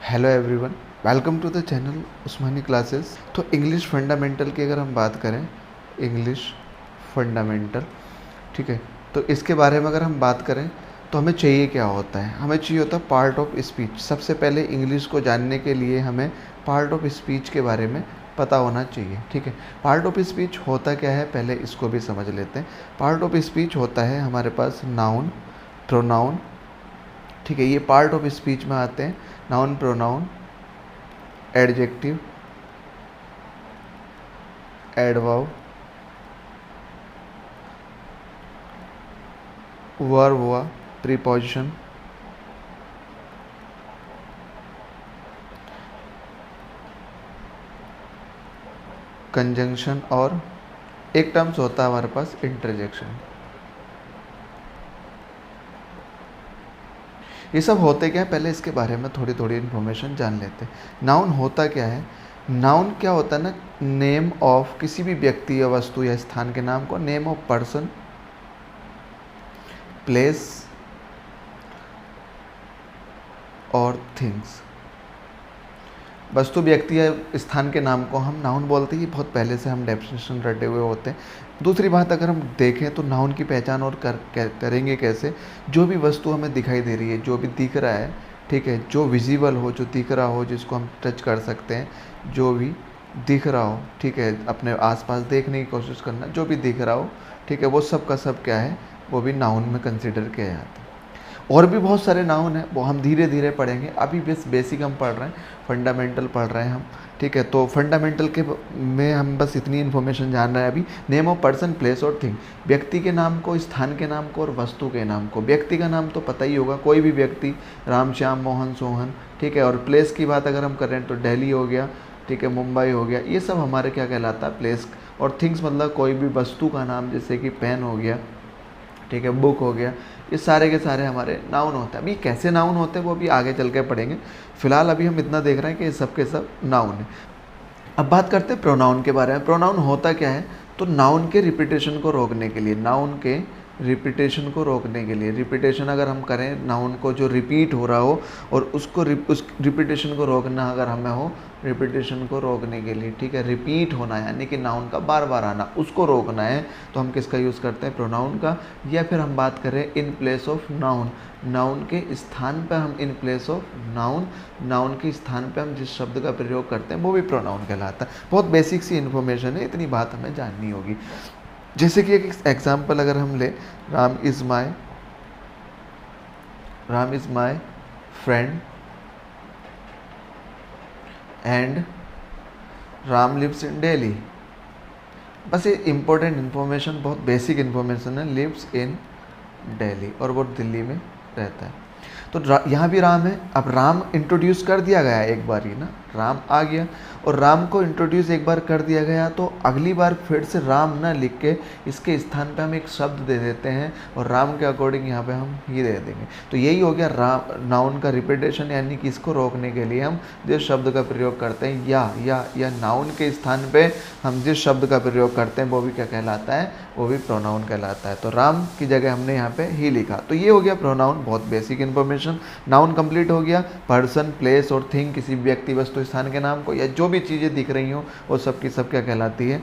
Hello everyone, welcome to the channel Usmani classes. तो English fundamental की अगर हम बात करें, इंग्लिश फंडामेंटल, ठीक है, तो इसके बारे में अगर हम बात करें तो हमें चाहिए क्या होता है। हमें चाहिए होता है पार्ट ऑफ स्पीच। सबसे पहले इंग्लिश को जानने के लिए हमें पार्ट ऑफ स्पीच के बारे में पता होना चाहिए। ठीक है, पार्ट ऑफ स्पीच होता क्या है, पहले इसको भी समझ लेते हैं। पार्ट ऑफ स्पीच होता है हमारे पास नाउन, प्रोनाउन, ठीक है, ये पार्ट ऑफ स्पीच में आते हैं। Noun, pronoun, adjective, adverb, verb हुआ, प्रीपोजिशन, कंजंक्शन और एक टर्म्स होता है हमारे पास इंटरजेक्शन। ये सब होते क्या है, पहले इसके बारे में थोड़ी थोड़ी इन्फॉर्मेशन जान लेते हैं। नाउन होता क्या है, नाउन क्या होता है ना, नेम ऑफ किसी भी व्यक्ति या वस्तु या स्थान के नाम को, नेम ऑफ पर्सन, प्लेस और थिंग्स। वस्तु, व्यक्ति या स्थान के नाम को हम नाउन बोलते हैं। ये बहुत पहले से हम डेफिनेशन रटे हुए होते हैं। दूसरी बात अगर हम देखें तो नाउन की पहचान और करेंगे कैसे। जो भी वस्तु हमें दिखाई दे रही है, जो भी दिख रहा है, ठीक है, जो विजिबल हो, जो दिख रहा हो, जिसको हम टच कर सकते हैं, जो भी दिख रहा हो, ठीक है, अपने आसपास देखने की कोशिश करना, जो भी दिख रहा हो, ठीक है, वो सब का सब क्या है, वो भी नाउन में कंसिडर किया जाता है। और भी बहुत सारे नाउन हैं, वो हम धीरे धीरे पढ़ेंगे। अभी बस बेसिक हम पढ़ रहे हैं, फंडामेंटल पढ़ रहे हैं हम, ठीक है। तो फंडामेंटल के में हम बस इतनी इन्फॉर्मेशन जान रहे हैं अभी। नेम ऑफ पर्सन, प्लेस और थिंग, व्यक्ति के नाम को, स्थान के नाम को और वस्तु के नाम को। व्यक्ति का नाम तो पता ही होगा, कोई भी व्यक्ति, राम, श्याम, मोहन, सोहन, ठीक है। और प्लेस की बात अगर हम करें तो दिल्ली हो गया, ठीक है, मुंबई हो गया, ये सब हमारे क्या कहलाता है, प्लेस। और थिंग्स मतलब कोई भी वस्तु का नाम, जैसे कि पेन हो गया, ठीक है, बुक हो गया, ये सारे के सारे हमारे नाउन होते हैं। अभी कैसे नाउन होते हैं वो भी आगे चल के पढ़ेंगे। फिलहाल अभी हम इतना देख रहे हैं कि ये सब के सब नाउन है। अब बात करते हैं प्रोनाउन के बारे में। प्रोनाउन होता क्या है, तो नाउन के रिपीटेशन को रोकने के लिए, नाउन के रिपीटेशन को रोकने के लिए, रिपीटेशन अगर हम करें, नाउन को जो रिपीट हो रहा हो और उसको उस रिपीटेशन को रोकना अगर हमें हो, रिपीटेशन को रोकने के लिए, ठीक है, रिपीट होना यानी कि नाउन का बार बार आना, उसको रोकना है, तो हम किसका यूज़ करते हैं, प्रोनाउन का। या फिर हम बात करें in place of noun, noun के स्थान पर हम, in place of noun, noun के स्थान पर हम जिस शब्द का प्रयोग करते हैं वो भी प्रोनाउन कहलाता है। बहुत बेसिक सी इन्फॉर्मेशन है, इतनी बात हमें जाननी होगी। जैसे कि एक एग्जाम्पल अगर हम ले, Ram is my friend and Ram lives in Delhi. बस ये इम्पोर्टेंट इन्फॉर्मेशन, बहुत बेसिक इन्फॉर्मेशन है। लिव्स इन दिल्ली, और वो दिल्ली में रहता है। तो यहाँ भी राम है। अब राम इंट्रोड्यूस कर दिया गया है एक बार ही ना, राम आ गया और राम को इंट्रोड्यूस एक बार कर दिया गया, तो अगली बार फिर से राम ना लिख के इसके स्थान पे हम एक शब्द दे देते हैं और राम के अकॉर्डिंग यहाँ पे हम ही दे देंगे। तो यही हो गया राम, नाउन का रिपीटेशन, यानी कि इसको रोकने के लिए हम जिस शब्द का प्रयोग करते हैं, या नाउन के स्थान पे हम जिस शब्द का प्रयोग करते हैं वो भी क्या कहलाता है, वो भी प्रोनाउन कहलाता है। तो राम की जगह हमने यहाँ पे ही लिखा, तो ये हो गया प्रोनाउन। बहुत बेसिक इन्फॉर्मेशन। नाउन कंप्लीट हो गया। पर्सन, प्लेस और थिंग, किसी व्यक्ति, वस्तु, स्थान के नाम को या जो भी चीज़ें दिख रही हों वो सब की सब क्या कहलाती है,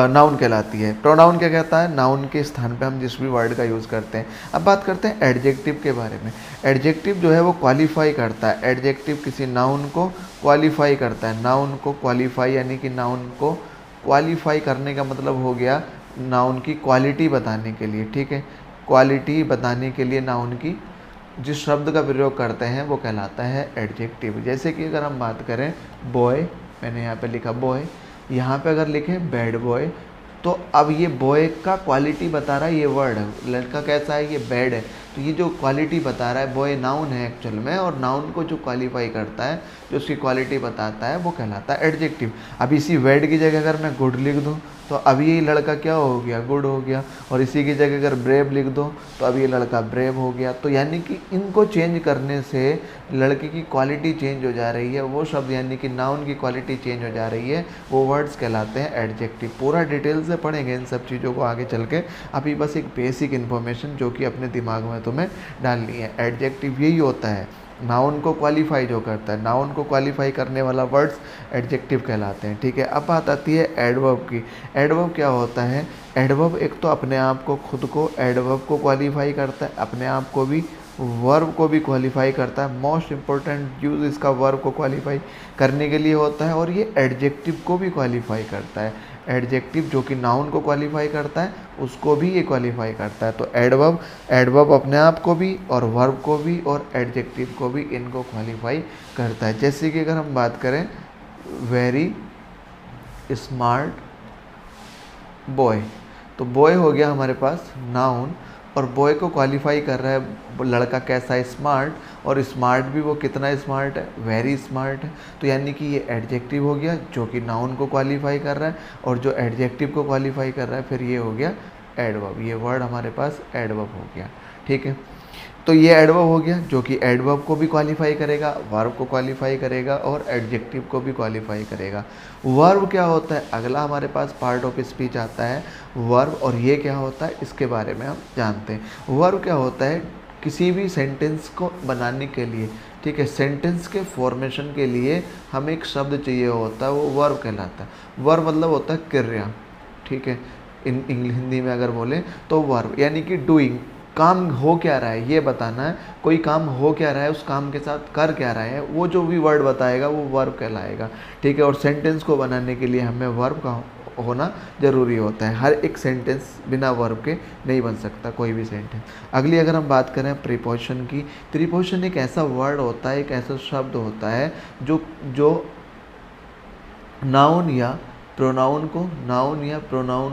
नाउन कहलाती है। प्रोनाउन क्या कहता है, नाउन के स्थान पे हम जिस भी वर्ड का यूज़ करते हैं। अब बात करते हैं एडजेक्टिव के बारे में। एडजेक्टिव जो है वो क्वालिफाई करता है, एडजेक्टिव किसी नाउन को क्वालिफाई करता है। नाउन को क्वालिफाई यानी कि नाउन को क्वालिफाई करने का मतलब हो गया नाउन की क्वालिटी बताने के लिए, ठीक है, क्वालिटी बताने के लिए नाउन की जिस शब्द का प्रयोग करते हैं वो कहलाता है एडजेक्टिव। जैसे कि अगर हम बात करें बॉय, मैंने यहाँ पे लिखा बॉय, यहाँ पे अगर लिखें बैड बॉय, तो अब ये बॉय का क्वालिटी बता रहा है ये वर्ड, लड़का कैसा है, ये बैड है, तो ये जो क्वालिटी बता रहा है, बॉय नाउन है एक्चुअल में, और नाउन को जो क्वालिफाई करता है, जो उसकी क्वालिटी बताता है, वो कहलाता है एडजेक्टिव। अब इसी बैड की जगह अगर मैं गुड लिख दूँ तो अब ये लड़का क्या हो गया, गुड हो गया। और इसी की जगह अगर ब्रेव लिख दो तो अब ये लड़का ब्रेव हो गया। तो यानी कि इनको चेंज करने से लड़के की क्वालिटी चेंज हो जा रही है, वो शब्द यानी कि नाउन की क्वालिटी चेंज हो जा रही है, वो वर्ड्स कहलाते हैं एडजेक्टिव। पूरा डिटेल से पढ़ेंगे इन सब चीज़ों को आगे चल के। अभी बस एक बेसिक इन्फॉर्मेशन जो कि अपने दिमाग में तुम्हें डालनी है। एडजेक्टिव यही होता है नाउन को क्वालिफाई जो करता है, नाउन को क्वालिफाई करने वाला वर्ड्स एडजेक्टिव कहलाते हैं। ठीक है, अब बात आती है एडवर्ब की। एडवर्ब क्या होता है? एडवर्ब एक तो अपने आप को, खुद को एडवर्ब को क्वालिफाई करता है, अपने आप को भी, वर्ब को भी क्वालिफाई करता है। मोस्ट इंपॉर्टेंट यूज़ इसका वर्ब को क्वालिफाई करने के लिए होता है, और ये एडजेक्टिव को भी क्वालिफाई करता है। एडजेक्टिव जो कि नाउन को क्वालिफाई करता है, उसको भी ये क्वालिफाई करता है। तो एडवर्ब, एडवर्ब अपने आप को भी और वर्ब को भी और एडजेक्टिव को भी, इनको क्वालिफाई करता है। जैसे कि अगर हम बात करें वेरी स्मार्ट बॉय, तो बॉय हो गया हमारे पास नाउन, और बॉय को क्वालिफाई कर रहा है लड़का कैसा है, स्मार्ट, और स्मार्ट भी वो कितना स्मार्ट है, वेरी स्मार्ट है। तो यानी कि ये एडजेक्टिव हो गया जो कि नाउन को क्वालिफाई कर रहा है, और जो एडजेक्टिव को क्वालिफाई कर रहा है फिर ये हो गया एडवर्ब। ये वर्ड हमारे पास एडवर्ब हो गया। ठीक है, तो ये एडवर्ब हो गया जो कि एडवर्ब को भी क्वालिफाई करेगा, वर्ब को क्वालिफाई करेगा और एडजेक्टिव को भी क्वालिफाई करेगा। वर्ब क्या होता है? अगला हमारे पास पार्ट ऑफ स्पीच आता है वर्ब, और ये क्या होता है इसके बारे में हम जानते हैं। वर्ब क्या होता है? किसी भी सेंटेंस को बनाने के लिए, ठीक है, सेंटेंस के फॉर्मेशन के लिए हमें एक शब्द चाहिए होता है, वो वर्ब कहलाता है। वर्ब मतलब होता है क्रिया। ठीक है, हिंदी में अगर बोले तो वर्ब यानी कि डूइंग, काम हो क्या रहा है ये बताना है, कोई काम हो क्या रहा है, उस काम के साथ कर क्या रहा है, वो जो भी वर्ड बताएगा वो वर्ब कहलाएगा। ठीक है, और सेंटेंस को बनाने के लिए हमें वर्ब का होना ज़रूरी होता है। हर एक सेंटेंस बिना वर्ब के नहीं बन सकता, कोई भी सेंटेंस। अगली अगर हम बात करें प्रीपोजिशन की, प्रीपोजिशन एक ऐसा वर्ड होता है, एक ऐसा शब्द होता है जो नाउन या प्रोनाउन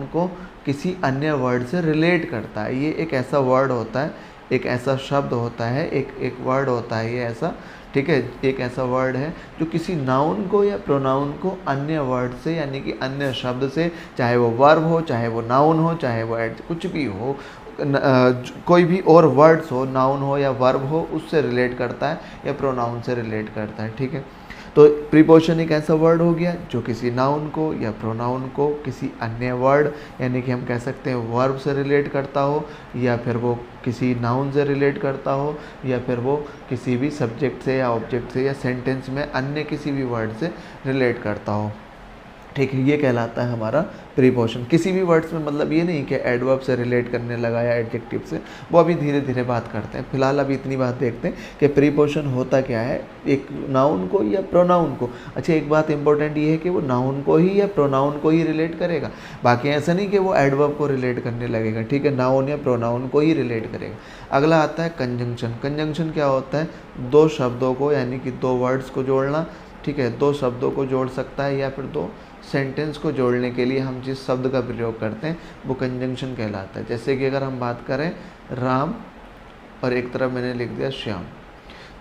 को किसी अन्य वर्ड से रिलेट करता है। ये एक ऐसा वर्ड होता है, एक ऐसा शब्द होता है, एक वर्ड होता है ये ऐसा। ठीक है, एक ऐसा वर्ड है जो किसी नाउन को या प्रोनाउन को अन्य वर्ड से, यानी कि अन्य शब्द से, चाहे वो वर्ब हो, चाहे वो नाउन हो, चाहे वो कुछ भी हो, कोई भी और वर्ड्स हो, नाउन हो या वर्ब हो, उससे रिलेट करता है या प्रोनाउन से रिलेट करता है। ठीक है, तो प्रीपोजिशन एक ऐसा वर्ड हो गया जो किसी नाउन को या प्रोनाउन को किसी अन्य वर्ड, यानी कि हम कह सकते हैं वर्ब से रिलेट करता हो, या फिर वो किसी नाउन से रिलेट करता हो, या फिर वो किसी भी सब्जेक्ट से या ऑब्जेक्ट से या सेंटेंस में अन्य किसी भी वर्ड से रिलेट करता हो। ठीक है, ये कहलाता है हमारा प्रीपोजिशन। किसी भी वर्ड्स में, मतलब ये नहीं कि एडवर्ब से रिलेट करने लगा या एडजेक्टिव से, वो अभी धीरे धीरे बात करते हैं। फिलहाल अभी इतनी बात देखते हैं कि प्रीपोजिशन होता क्या है, एक नाउन को या प्रोनाउन को। अच्छा, एक बात इंपॉर्टेंट ये है कि वो नाउन को ही या प्रोनाउन को ही रिलेट करेगा, बाकी ऐसा नहीं कि वो एडवर्ब को रिलेट करने लगेगा। ठीक है, नाउन या प्रोनाउन को ही रिलेट करेगा। अगला आता है कंजंक्शन। कंजंक्शन क्या होता है? दो शब्दों को, यानी कि दो वर्ड्स को जोड़ना। ठीक है, दो शब्दों को जोड़ सकता है या फिर दो सेंटेंस को जोड़ने के लिए हम जिस शब्द का प्रयोग करते हैं वो कंजंक्शन कहलाता है। जैसे कि अगर हम बात करें राम, और एक तरफ मैंने लिख दिया श्याम,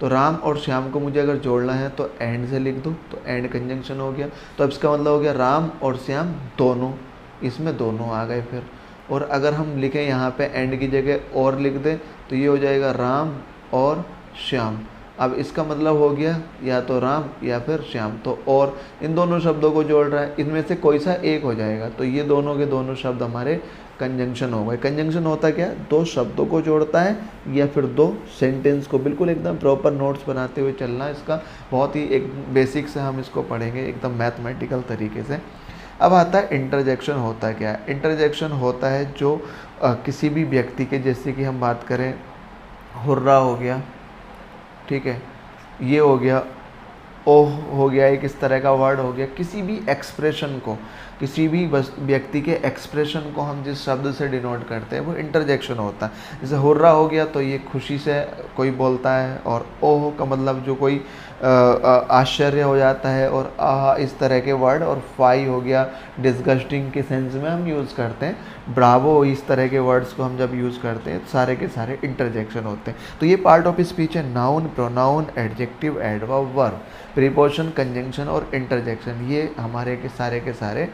तो राम और श्याम को मुझे अगर जोड़ना है तो एंड से लिख दूँ, तो एंड कंजंक्शन हो गया। तो अब इसका मतलब हो गया राम और श्याम दोनों, इसमें दोनों आ गए फिर। और अगर हम लिखें यहाँ पे एंड की जगह और लिख दें तो ये हो जाएगा राम और श्याम। अब इसका मतलब हो गया या तो राम या फिर श्याम, तो और इन दोनों शब्दों को जोड़ रहा है, इनमें से कोई सा एक हो जाएगा, तो ये दोनों के दोनों शब्द हमारे कंजंक्शन हो गए। कंजंक्शन होता क्या? दो शब्दों को जोड़ता है या फिर दो सेंटेंस को। बिल्कुल एकदम प्रॉपर नोट्स बनाते हुए चलना, इसका बहुत ही एक बेसिक से हम इसको पढ़ेंगे एकदम मैथमेटिकल तरीके से। अब आता है इंटरजेक्शन। होता है क्या है? इंटरजेक्शन होता है जो किसी भी व्यक्ति के, जैसे कि हम बात करें हुर्रा हो गया, ठीक है, ये हो गया, ओह हो गया, एक इस तरह का वर्ड हो गया। किसी भी एक्सप्रेशन को, किसी भी व्यक्ति के एक्सप्रेशन को हम जिस शब्द से डिनोट करते हैं वो इंटरजेक्शन होता है। जैसे हुर्रा हो गया तो ये खुशी से कोई बोलता है, और ओह का मतलब जो कोई आश्चर्य हो जाता है, और आह इस तरह के वर्ड। और फाई हो गया डिस्गस्टिंग के सेंस में हम यूज़ करते हैं। ब्रावो, इस तरह के वर्ड्स को हम जब यूज़ करते हैं सारे के सारे इंटरजेक्शन होते हैं। तो ये पार्ट ऑफ स्पीच है, noun, pronoun, adjective, adverb, verb, preposition, conjunction और इंटरजेक्शन। ये हमारे के सारे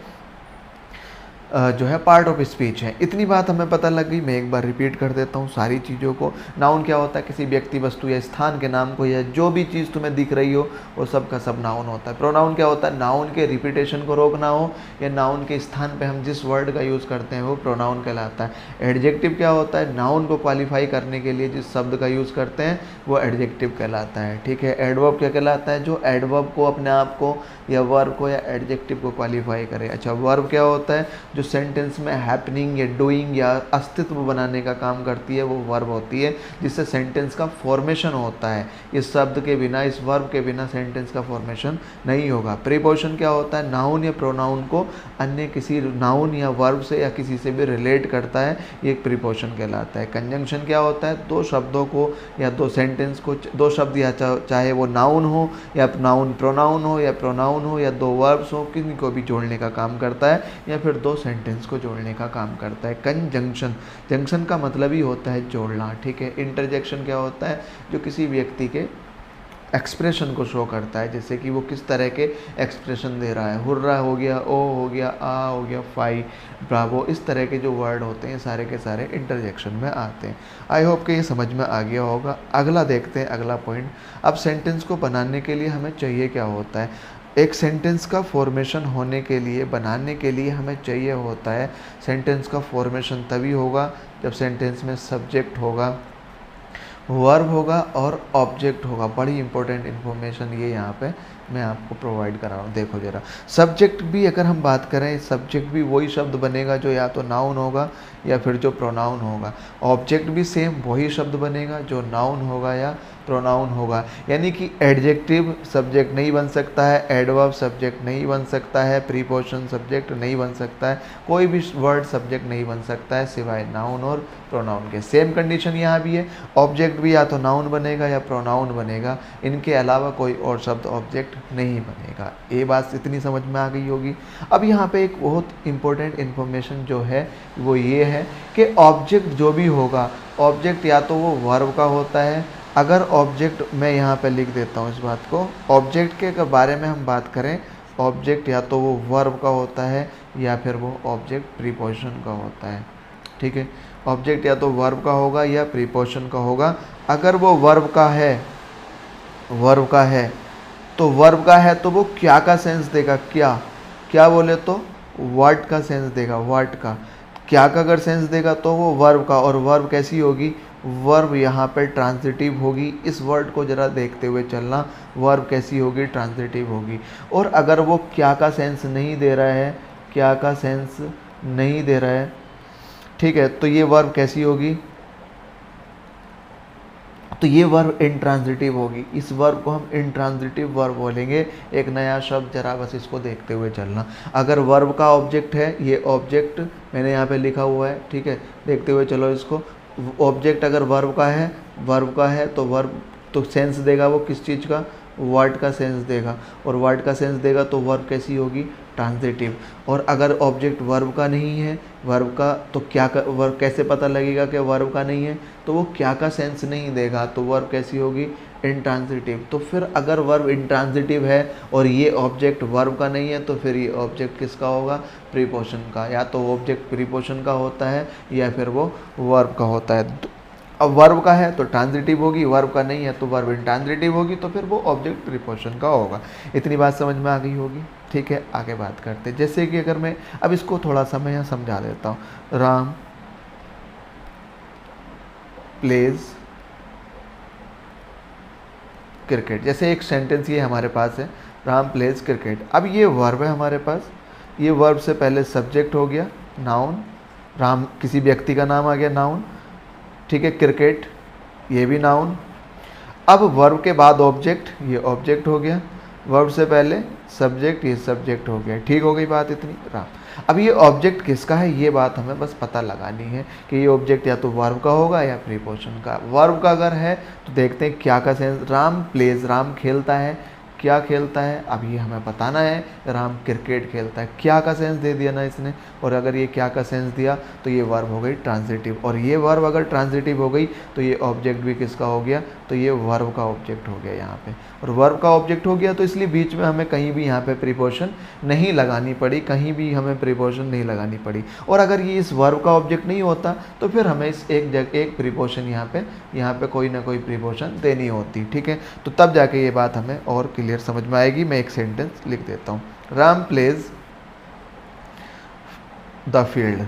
जो है पार्ट ऑफ स्पीच है। इतनी बात हमें पता लग गई। मैं एक बार रिपीट कर देता हूँ सारी चीज़ों को। नाउन क्या होता है? किसी व्यक्ति, वस्तु या स्थान के नाम को, या जो भी चीज़ तुम्हें दिख रही हो वो सब का सब नाउन होता है। प्रोनाउन क्या होता है? नाउन के रिपीटेशन को रोकना हो या नाउन के स्थान पे हम जिस वर्ड का यूज़ करते हैं वो प्रोनाउन कहलाता है। एडजेक्टिव क्या होता है? नाउन को क्वालिफाई करने के लिए जिस शब्द का यूज़ करते हैं वो एडजेक्टिव कहलाता है। ठीक है। एडवर्ब क्या कहलाता है? जो एडवर्ब को, अपने आप को या वर्ब को या एडजेक्टिव को क्वालिफाई करे। अच्छा, वर्ब क्या होता है? जो सेंटेंस में हैपनिंग या डूइंग या अस्तित्व बनाने का काम करती है वो वर्ब होती है, जिससे सेंटेंस का फॉर्मेशन होता है। इस शब्द के बिना, इस वर्ब के बिना सेंटेंस का फॉर्मेशन नहीं होगा। प्रीपोजिशन क्या होता है? नाउन या प्रोनाउन को अन्य किसी नाउन या वर्ब से या किसी से भी रिलेट करता है, ये एक प्रीपोजिशन कहलाता है। कंजंक्शन क्या होता है? दो शब्दों को या दो सेंटेंस को, दो शब्द या चाहे वो नाउन हो या नाउन प्रोनाउन हो या प्रोनाउन हो या दो वर्ब्स हो, किन्हीं को भी जोड़ने का काम करता है या फिर दो सेंटेंस को जोड़ने का काम करता है। कंजंक्शन, जंक्शन का मतलब ही होता है जोड़ना। ठीक है। इंटरजेक्शन क्या होता है? जो किसी व्यक्ति के एक्सप्रेशन को शो करता है, जैसे कि वो किस तरह के एक्सप्रेशन दे रहा है। हुर्रा हो गया, ओ हो गया, आ हो गया, फाई, ब्रावो, इस तरह के जो वर्ड होते हैं सारे के सारे इंटरजेक्शन में आते हैं। आई होप कि ये समझ में आ गया होगा। अगला देखते हैं, अगला पॉइंट। अब सेंटेंस को बनाने के लिए हमें चाहिए क्या होता है? एक सेंटेंस का फॉर्मेशन होने के लिए, बनाने के लिए हमें चाहिए होता है, सेंटेंस का फॉर्मेशन तभी होगा जब सेंटेंस में सब्जेक्ट होगा, वर्ब होगा और ऑब्जेक्ट होगा। बड़ी इंपॉर्टेंट इन्फॉर्मेशन ये यहाँ पे मैं आपको प्रोवाइड करा रहा हूँ। देखो जरा, सब्जेक्ट भी अगर हम बात करें, सब्जेक्ट भी वही शब्द बनेगा जो या तो नाउन होगा या फिर जो प्रोनाउन होगा। ऑब्जेक्ट भी सेम वही शब्द बनेगा जो नाउन होगा या प्रोनाउन होगा। यानी कि एडजेक्टिव सब्जेक्ट नहीं बन सकता है, एडवर्ब सब्जेक्ट नहीं बन सकता है, प्रीपोजिशन सब्जेक्ट नहीं बन सकता है, कोई भी वर्ड सब्जेक्ट नहीं बन सकता है सिवाय नाउन और प्रोनाउन के। सेम कंडीशन यहाँ भी है। ऑब्जेक्ट भी या तो नाउन बनेगा या प्रोनाउन बनेगा, इनके अलावा कोई और शब्द ऑब्जेक्ट नहीं बनेगा। ये बात इतनी समझ में आ गई होगी। अब यहाँ पे एक बहुत इंपॉर्टेंट इन्फॉर्मेशन जो है वो ये है कि ऑब्जेक्ट जो भी होगा, ऑब्जेक्ट या तो वो वर्ब का होता है। अगर ऑब्जेक्ट, मैं यहाँ पे लिख देता हूँ इस बात को, ऑब्जेक्ट के बारे में हम बात करें, ऑब्जेक्ट या तो वो वर्ब का होता है या फिर वो ऑब्जेक्ट प्रीपोजिशन का होता है। ठीक है। ऑब्जेक्ट या तो वर्ब का होगा या प्रीपोजिशन का होगा। अगर वो वर्ब का है, वर्ब का है तो वर्ब का है तो वो क्या का सेंस देगा? क्या, क्या बोले तो व्हाट का सेंस देगा, व्हाट का। क्या का अगर सेंस देगा तो वो वर्ब का, और वर्ब कैसी होगी? वर्ब यहाँ पे ट्रांजिटिव होगी। इस वर्ड को ज़रा देखते हुए चलना, वर्ब कैसी होगी? ट्रांजिटिव होगी। और अगर वो क्या का सेंस नहीं दे रहा है, क्या का सेंस नहीं दे रहा है, ठीक है, तो ये वर्ब कैसी होगी? तो ये वर्ब इंट्रांजिटिव होगी। इस वर्ब को हम इंट्रांजिटिव वर्ब बोलेंगे। एक नया शब्द, जरा बस इसको देखते हुए चलना। अगर वर्ब का ऑब्जेक्ट है, ये ऑब्जेक्ट मैंने यहाँ पे लिखा हुआ है, ठीक है, देखते हुए चलो इसको। ऑब्जेक्ट अगर वर्ब का है, वर्ब का है तो वर्ब तो सेंस देगा वो किस चीज़ का? वर्ड का सेंस देगा। और वर्ड का सेंस देगा तो वर्ब कैसी होगी? ट्रांजिटिव। और अगर ऑब्जेक्ट वर्ब का नहीं है, वर्ब का, तो क्या का, वर्ब कैसे पता लगेगा कि वर्ब का नहीं है? तो वो क्या का सेंस नहीं देगा, तो वर्ब कैसी होगी? इंट्रांजिटिव। तो फिर अगर वर्ब इंट्रांजिटिव है और ये ऑब्जेक्ट वर्ब का नहीं है तो फिर ये ऑब्जेक्ट किसका होगा? प्रीपोजिशन का। या तो ऑब्जेक्ट प्रीपोजिशन का होता है या फिर वो वर्ब का होता है। अब वर्ब का है तो ट्रांजिटिव होगी, वर्ब का नहीं है तो वर्ब इंट्रांजिटिव होगी, तो फिर वो ऑब्जेक्ट प्रीपोजिशन का होगा। इतनी बात समझ में आ गई होगी। ठीक है, आगे बात करते हैं। जैसे कि अगर मैं अब इसको थोड़ा सा मैं यहाँ समझा देता हूँ। राम प्लेज क्रिकेट, जैसे एक सेंटेंस ये हमारे पास है, राम प्लेज क्रिकेट। अब ये वर्ब है हमारे पास, ये वर्ब से पहले सब्जेक्ट हो गया नाउन, राम किसी व्यक्ति का नाम आ गया नाउन, ठीक है, क्रिकेट ये भी नाउन। अब वर्ब के बाद ऑब्जेक्ट, ये ऑब्जेक्ट हो गया, वर्ब से पहले सब्जेक्ट, ये सब्जेक्ट हो गया। ठीक हो गई बात इतनी। राम, अब ये ऑब्जेक्ट किसका है ये बात हमें बस पता लगानी है कि ये ऑब्जेक्ट या तो वर्ब का होगा या प्रीपोजिशन का। वर्ब का अगर है तो देखते हैं क्या का सेंस। राम प्लेज, राम खेलता है, क्या खेलता है, अब ये हमें बताना है। राम क्रिकेट खेलता है, क्या का सेंस दे दिया ना इसने, और अगर ये क्या का सेंस दिया तो ये वर्ब हो गई ट्रांजिटिव, और ये वर्ब अगर ट्रांजिटिव हो गई तो ये ऑब्जेक्ट भी किसका हो गया? तो ये वर्ब का ऑब्जेक्ट हो गया यहाँ पे। और वर्ब का ऑब्जेक्ट हो गया तो इसलिए बीच में हमें कहीं भी यहाँ पे प्रीपोजिशन नहीं लगानी पड़ी, कहीं भी हमें प्रीपोजिशन नहीं लगानी पड़ी। और अगर ये इस वर्ब का ऑब्जेक्ट नहीं होता तो फिर हमें इस एक प्रीपोजिशन यहाँ पे कोई ना कोई प्रीपोजिशन देनी होती, ठीक है। तो तब जाके ये बात हमें और क्लियर समझ में आएगी। मैं एक सेंटेंस लिख देता हूँ, राम प्लेज द फील्ड।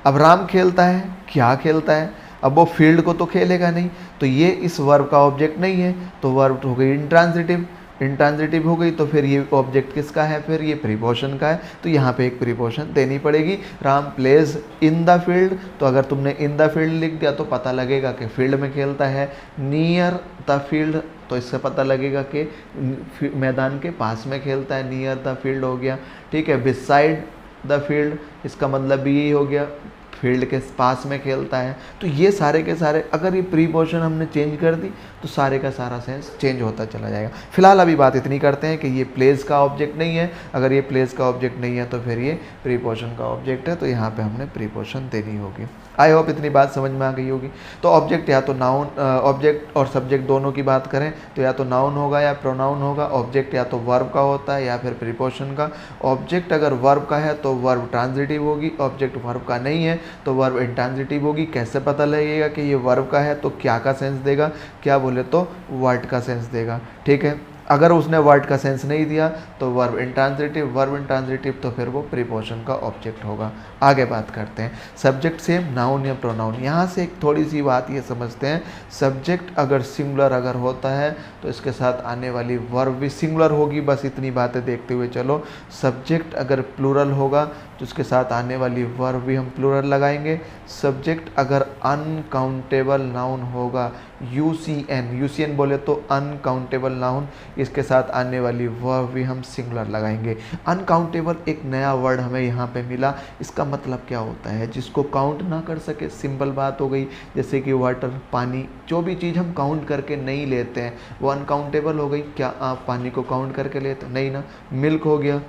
अब राम खेलता है, क्या खेलता है? अब वो फील्ड को तो खेलेगा नहीं, तो ये इस वर्ब का ऑब्जेक्ट नहीं है, तो वर्ब हो गई इंट्रांजिटिव। इंट्रांजिटिव हो गई तो फिर ये ऑब्जेक्ट किसका है? फिर ये प्रीपोजिशन का है, तो यहाँ पे एक प्रीपोजिशन देनी पड़ेगी। Ram plays in the field, तो अगर तुमने इन द फील्ड लिख दिया तो पता लगेगा कि फील्ड में खेलता है। नियर द फील्ड, तो इससे पता लगेगा कि मैदान के पास में खेलता है, नियर द फील्ड हो गया, ठीक है। बिसाइड द फील्ड, इसका मतलब भी यही हो गया, फील्ड के पास में खेलता है। तो ये सारे के सारे, अगर ये प्रीपोजिशन हमने चेंज कर दी तो सारे का सारा सेंस चेंज होता चला जाएगा। फिलहाल अभी बात इतनी करते हैं कि ये प्लेस का ऑब्जेक्ट नहीं है। अगर ये प्लेस का ऑब्जेक्ट नहीं है तो फिर ये प्रीपोजिशन का ऑब्जेक्ट है, तो यहाँ पे हमने प्रीपोजिशन देनी होगी। आई होप इतनी बात समझ में आ गई होगी। तो ऑब्जेक्ट या तो नाउन, ऑब्जेक्ट और सब्जेक्ट दोनों की बात करें तो या तो नाउन होगा या प्रोनाउन होगा। ऑब्जेक्ट या तो वर्ब का होता है या फिर प्रीपोजिशन का। ऑब्जेक्ट अगर वर्ब का है तो वर्ब ट्रांजिटिव होगी, ऑब्जेक्ट वर्ब का नहीं है तो वर्ब इंट्रांजिटिव होगी। कैसे पता लगेगा कि ये वर्ब का है? तो क्या का सेंस देगा? क्या बोले तो वर्ड का सेंस देगा, ठीक है। अगर उसने वर्ड का सेंस नहीं दिया तो वर्ब इंट्रांजिटिव, वर्ब इंट्रांजिटिव तो फिर वो प्रीपोजिशन का ऑब्जेक्ट होगा। आगे बात करते हैं सब्जेक्ट सेम, नाउन या प्रोनाउन। यहाँ से एक थोड़ी सी बात ये समझते हैं, सब्जेक्ट अगर सिंगुलर अगर होता है तो इसके साथ आने वाली वर्ब भी सिंगुलर होगी। बस इतनी बातें देखते हुए चलो। सब्जेक्ट अगर प्लूरल होगा तो उसके साथ आने वाली वर्ब भी हम प्लूरल लगाएंगे। सब्जेक्ट अगर अनकाउंटेबल नाउन होगा, यूसीएन बोले तो अनकाउंटेबल नाउन, इसके साथ आने वाली वर्ब भी हम सिंगुलर लगाएंगे। अनकाउंटेबल एक नया वर्ड हमें यहाँ पे मिला, इसका मतलब क्या होता है? जिसको काउंट ना कर सके, सिंपल बात हो गई। जैसे कि वाटर, पानी, जो भी चीज़ हम काउंट करके नहीं लेते हैं वो अनकाउंटेबल हो गई। क्या आप पानी को काउंट करके लेते? नहीं ना। मिल्क हो गया,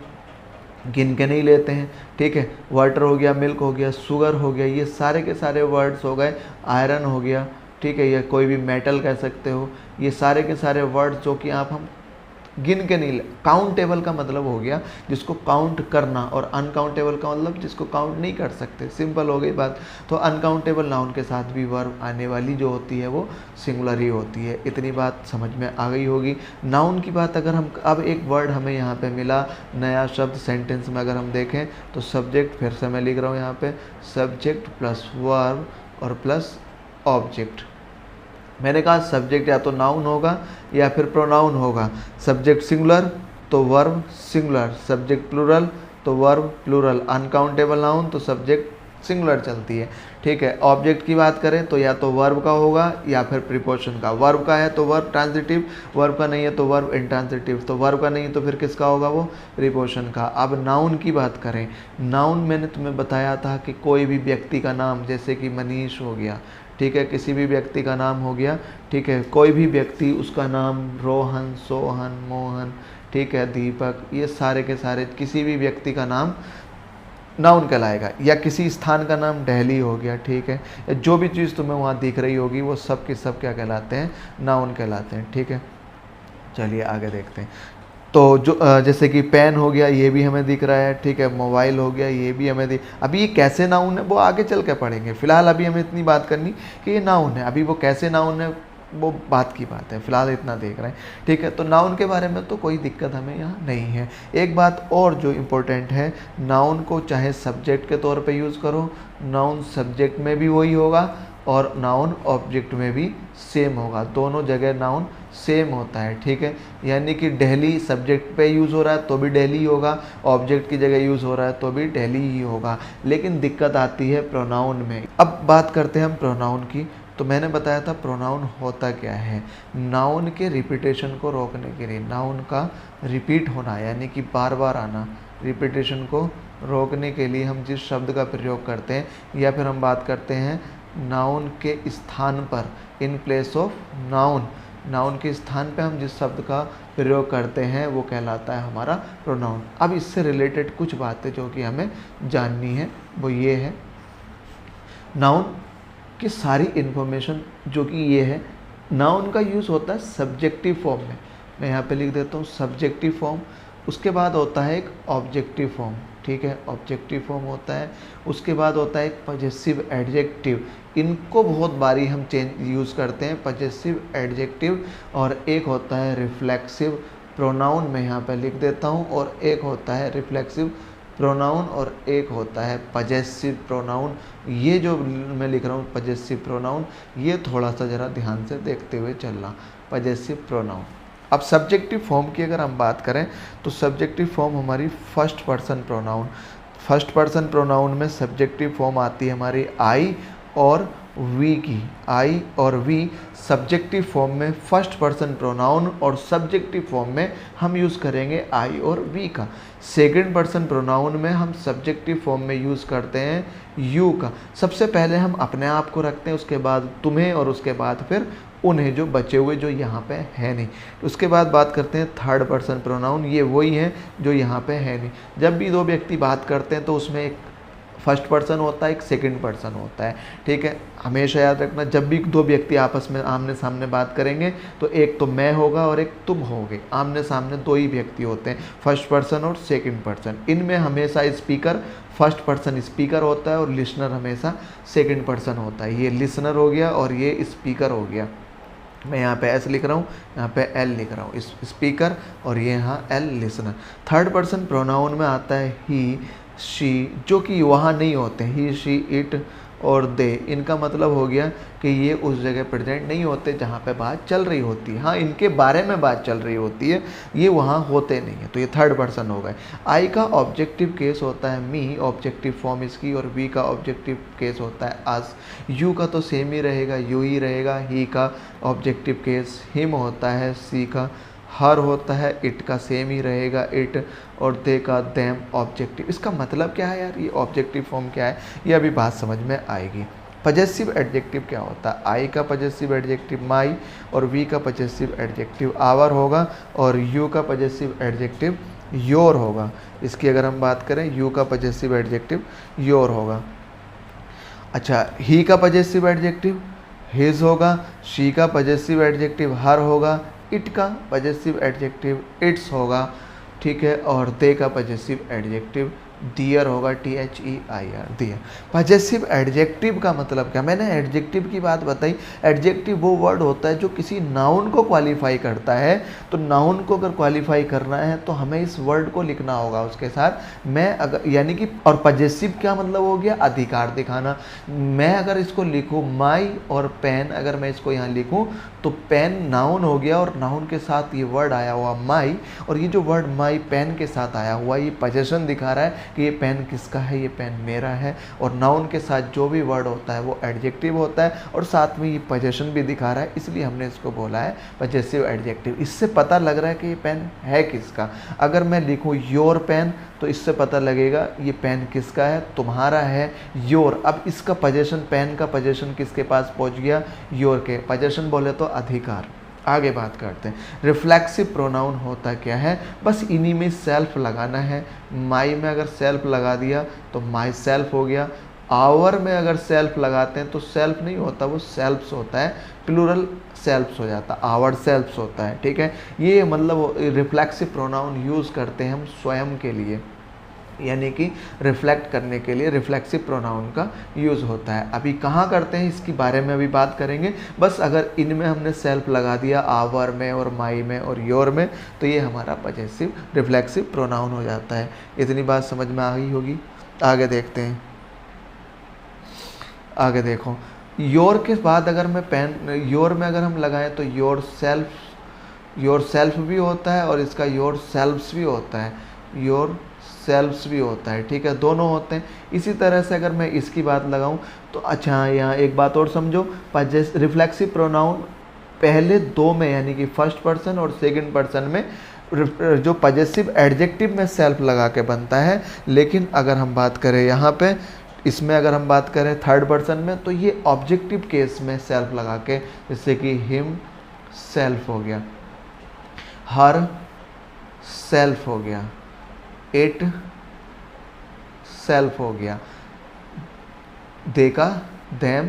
गिन के नहीं लेते हैं, ठीक है। वाटर हो गया, मिल्क हो गया, शुगर हो गया, ये सारे के सारे वर्ड्स हो गए। आयरन हो गया, ठीक है, या कोई भी मेटल कह सकते हो। ये सारे के सारे वर्ड्स जो कि आप हम गिन के नहीं ले। काउंटेबल का मतलब हो गया जिसको काउंट करना, और अनकाउंटेबल का मतलब जिसको काउंट नहीं कर सकते। सिंपल हो गई बात। तो अनकाउंटेबल नाउन के साथ भी वर्ब आने वाली जो होती है वो सिंगुलर ही होती है। इतनी बात समझ में आ गई होगी। नाउन की बात अगर हम, अब एक वर्ड हमें यहाँ पे मिला, नया शब्द सेंटेंस में अगर हम देखें तो सब्जेक्ट, फिर से मैं लिख रहा हूँ यहाँ पे, सब्जेक्ट प्लस वर्ब और प्लस ऑब्जेक्ट। मैंने कहा सब्जेक्ट या तो नाउन होगा या फिर प्रोनाउन होगा। सब्जेक्ट सिंगुलर तो वर्ब सिंगुलर, सब्जेक्ट प्लूरल तो वर्ब प्लूरल, अनकाउंटेबल नाउन तो सब्जेक्ट सिंगुलर चलती है, ठीक है। ऑब्जेक्ट की बात करें तो या तो वर्ब का होगा या फिर प्रीपोजिशन का। वर्ब का है तो वर्ब ट्रांजिटिव, वर्ब का नहीं है तो वर्ब इंट्रांजिटिव, तो वर्ब का नहीं है तो फिर किसका होगा? वो प्रीपोजिशन का। अब नाउन की बात करें, नाउन मैंने तुम्हें बताया था कि कोई भी व्यक्ति का नाम, जैसे कि मनीष हो गया, ठीक है, किसी भी व्यक्ति का नाम हो गया, ठीक है। कोई भी व्यक्ति, उसका नाम रोहन, सोहन, मोहन, ठीक है, दीपक, ये सारे के सारे किसी भी व्यक्ति का नाम नाउन कहलाएगा। या किसी स्थान का नाम दिल्ली हो गया, ठीक है, या जो भी चीज़ तुम्हें वहाँ दिख रही होगी वो सब के सब क्या कहलाते हैं? नाउन कहलाते हैं, ठीक है। चलिए आगे देखते हैं। तो जो जैसे कि पेन हो गया, ये भी हमें दिख रहा है, ठीक है। मोबाइल हो गया, ये भी हमें दिख, अभी ये कैसे नाउन है वो आगे चल के पढ़ेंगे। फिलहाल अभी हमें इतनी बात करनी कि ये नाउन है, अभी वो कैसे नाउन है वो बात की बात है। फिलहाल इतना देख रहे हैं, ठीक है। तो नाउन के बारे में तो कोई दिक्कत हमें यहाँ नहीं है। एक बात और जो इम्पोर्टेंट है, नाउन को चाहे सब्जेक्ट के तौर पे यूज़ करो, नाउन सब्जेक्ट में भी वही होगा और नाउन ऑब्जेक्ट में भी सेम होगा। दोनों जगह नाउन सेम होता है, ठीक है। यानी कि दिल्ली सब्जेक्ट पे यूज़ हो रहा है तो भी दिल्ली होगा, ऑब्जेक्ट की जगह यूज़ हो रहा है तो भी दिल्ली ही होगा। लेकिन दिक्कत आती है प्रोनाउन में। अब बात करते हैं हम प्रोनाउन की। तो मैंने बताया था प्रोनाउन होता क्या है। नाउन के रिपीटेशन को रोकने के लिए, नाउन का रिपीट होना यानी कि बार बार आना, रिपीटेशन को रोकने के लिए हम जिस शब्द का प्रयोग करते हैं, या फिर हम बात करते हैं नाउन के स्थान पर, in place of noun, noun के स्थान पे हम जिस शब्द का प्रयोग करते हैं वो कहलाता है हमारा प्रोनाउन। अब इससे रिलेटेड कुछ बातें जो कि हमें जाननी है वो ये है, नाउन कि सारी इन्फॉर्मेशन जो कि ये है, नाउन का यूज़ होता है सब्जेक्टिव फॉर्म में। मैं यहाँ पे लिख देता हूँ सब्जेक्टिव फॉर्म। उसके बाद होता है एक ऑब्जेक्टिव फॉर्म, ठीक है, ऑब्जेक्टिव फॉर्म होता है। उसके बाद होता है एक पजेसिव एडजेक्टिव, इनको बहुत बारी हम यूज़ करते हैं, पजेसिव एडजेक्टिव। और एक होता है रिफ्लेक्सिव प्रोनाउन, मैं यहाँ पे लिख देता हूँ, और एक होता है रिफ्लेक्सिव प्रोनाउन, और एक होता है पजेसिव प्रोनाउन। ये जो मैं लिख रहा हूँ पजेसिव प्रोनाउन, ये थोड़ा सा ज़रा ध्यान से देखते हुए चलना। Possessive pronoun. अब सब्जेक्टिव फॉर्म की अगर हम बात करें तो सब्जेक्टिव फॉर्म हमारी first person pronoun. First person pronoun में सब्जेक्टिव फॉर्म आती है हमारी आई और वी की। आई और वी सब्जेक्टिव फॉर्म में फर्स्ट पर्सन प्रोनाउन, और सब्जेक्टिव फॉर्म में हम यूज़ करेंगे आई और वी का। सेकंड पर्सन प्रोनाउन में हम सब्जेक्टिव फॉर्म में यूज़ करते हैं यू का। सबसे पहले हम अपने आप को रखते हैं, उसके बाद तुम्हें, और उसके बाद फिर उन्हें, जो बचे हुए जो यहाँ पे है नहीं। उसके बाद बात करते हैं थर्ड पर्सन प्रोनाउन, ये वही हैं जो यहाँ पे है नहीं। जब भी दो व्यक्ति बात करते हैं तो उसमें एक फर्स्ट पर्सन होता है, एक सेकंड पर्सन होता है, ठीक है। हमेशा याद रखना, जब भी दो व्यक्ति आपस में आमने सामने बात करेंगे तो एक तो मैं होगा और एक तुम होगे। आमने सामने दो ही व्यक्ति होते हैं, फर्स्ट पर्सन और सेकंड पर्सन। इनमें हमेशा स्पीकर फर्स्ट पर्सन स्पीकर होता है और लिसनर हमेशा सेकंड पर्सन होता है। ये लिसनर हो गया और ये स्पीकर हो गया। मैं यहाँ पे एस लिख रहा हूँ, यहाँ पे एल लिख रहा हूँ, इस स्पीकर, और ये यहाँ L listener. Third person pronoun में आता है ही, शी, जो कि वहाँ नहीं होते। ही, शी, इट और दे, इनका मतलब हो गया कि ये उस जगह प्रेजेंट नहीं होते जहाँ पे बात चल रही होती है। हाँ, इनके बारे में बात चल रही होती है, ये वहाँ होते नहीं है, तो ये थर्ड पर्सन हो गए। आई का ऑब्जेक्टिव केस होता है मी, ऑब्जेक्टिव फॉर्म इसकी, और वी का ऑब्जेक्टिव केस होता है अस। यू का तो सेम ही रहेगा, यू ही रहेगा। ही का ऑब्जेक्टिव केस हिम होता है। सी का हर होता है। इट का सेम ही रहेगा, इट, और दे का देम ऑब्जेक्टिव। इसका मतलब क्या है यार, ये ऑब्जेक्टिव फॉर्म क्या है, ये अभी बात समझ में आएगी। पजेसिव एडजेक्टिव क्या होता है? आई का पजेसिव एडजेक्टिव माई, और वी का पजेसिव एडजेक्टिव आवर होगा, और यू का पजेसिव एडजेक्टिव योर होगा। इसकी अगर हम बात करें, यू का पजेसिव एडजेक्टिव योर होगा। अच्छा, ही का पजेसिव एडजेक्टिव हिज होगा। शी का पजेसिव एडजेक्टिव हर होगा। इट का पजेसिव एडजेक्टिव इट्स होगा, ठीक है। और दे का पजेसिव एडजेक्टिव डियर होगा, THEIR, डियर। पजेसिव एडजेक्टिव का मतलब क्या? मैंने एडजेक्टिव की बात बताई। एडजेक्टिव वो वर्ड होता है जो किसी नाउन को क्वालिफाई करता है। तो नाउन को अगर क्वालिफाई करना है तो हमें इस वर्ड को लिखना होगा उसके साथ। मैं अगर, यानी कि, और पजेसिव क्या मतलब हो गया? अधिकार दिखाना। मैं अगर इसको लिखूँ माई और पेन, अगर मैं इसको यहाँ लिखूँ तो पेन नाउन हो गया, और नाउन के साथ ये वर्ड आया हुआ माई, और ये जो वर्ड माई पेन के साथ आया हुआ, ये पजेशन दिखा रहा है कि ये पेन किसका है, ये पेन मेरा है। और नाउन के साथ जो भी वर्ड होता है वो एडजेक्टिव होता है, और साथ में ये पजेशन भी दिखा रहा है, इसलिए हमने इसको बोला है पजेसिव एडजेक्टिव। इससे पता लग रहा है कि ये पेन है किसका। अगर मैं लिखूँ योर पेन तो इससे पता लगेगा ये पेन किसका है, तुम्हारा है, योर। अब इसका पजेशन, पेन का पजेशन किसके पास पहुंच गया? योर के। पजेशन बोले तो अधिकार। आगे बात करते हैं। रिफ्लेक्सिव प्रोनाउन होता क्या है? बस इन्हीं में सेल्फ लगाना है। माई में अगर सेल्फ लगा दिया तो माई सेल्फ हो गया। आवर में अगर सेल्फ लगाते हैं तो सेल्फ नहीं होता, वो सेल्फ्स होता है, प्लूरल सेल्फ्स हो जाता, आवर सेल्फ्स होता है, ठीक है। ये मतलब रिफ्लेक्सिव प्रोनाउन यूज़ करते हैं हम स्वयं के लिए, यानी कि रिफ्लेक्ट करने के लिए रिफ्लेक्सिव प्रोनाउन का यूज़ होता है। अभी कहाँ करते हैं इसके बारे में अभी बात करेंगे। बस अगर इनमें हमने सेल्फ लगा दिया, आवर में और माई में और योर में, तो ये हमारा पजेसिव रिफ्लेक्सिव प्रोनाउन हो जाता है। इतनी बात समझ में आ गई होगी। आगे देखते हैं। आगे देखो, योर के बाद अगर मैं पेन, योर में अगर हम लगाएं तो योर सेल्फ भी होता है, और इसका योर सेल्फ्स भी होता है, योर सेल्फ्स भी होता है, ठीक है, दोनों होते हैं। इसी तरह से अगर मैं इसकी बात लगाऊं तो अच्छा, यहाँ एक बात और समझो। रिफ्लेक्सिव प्रोनाउन पहले दो में, यानी कि फर्स्ट पर्सन और सेकंड पर्सन में, जो पजेसिव एडजेक्टिव में सेल्फ लगा के बनता है। लेकिन अगर हम बात करें यहाँ पे, इसमें अगर हम बात करें थर्ड पर्सन में, तो ये ऑब्जेक्टिव केस में सेल्फ लगा के, जैसे कि हिम सेल्फ हो गया, हर सेल्फ हो गया, इट सेल्फ हो गया, दे का देम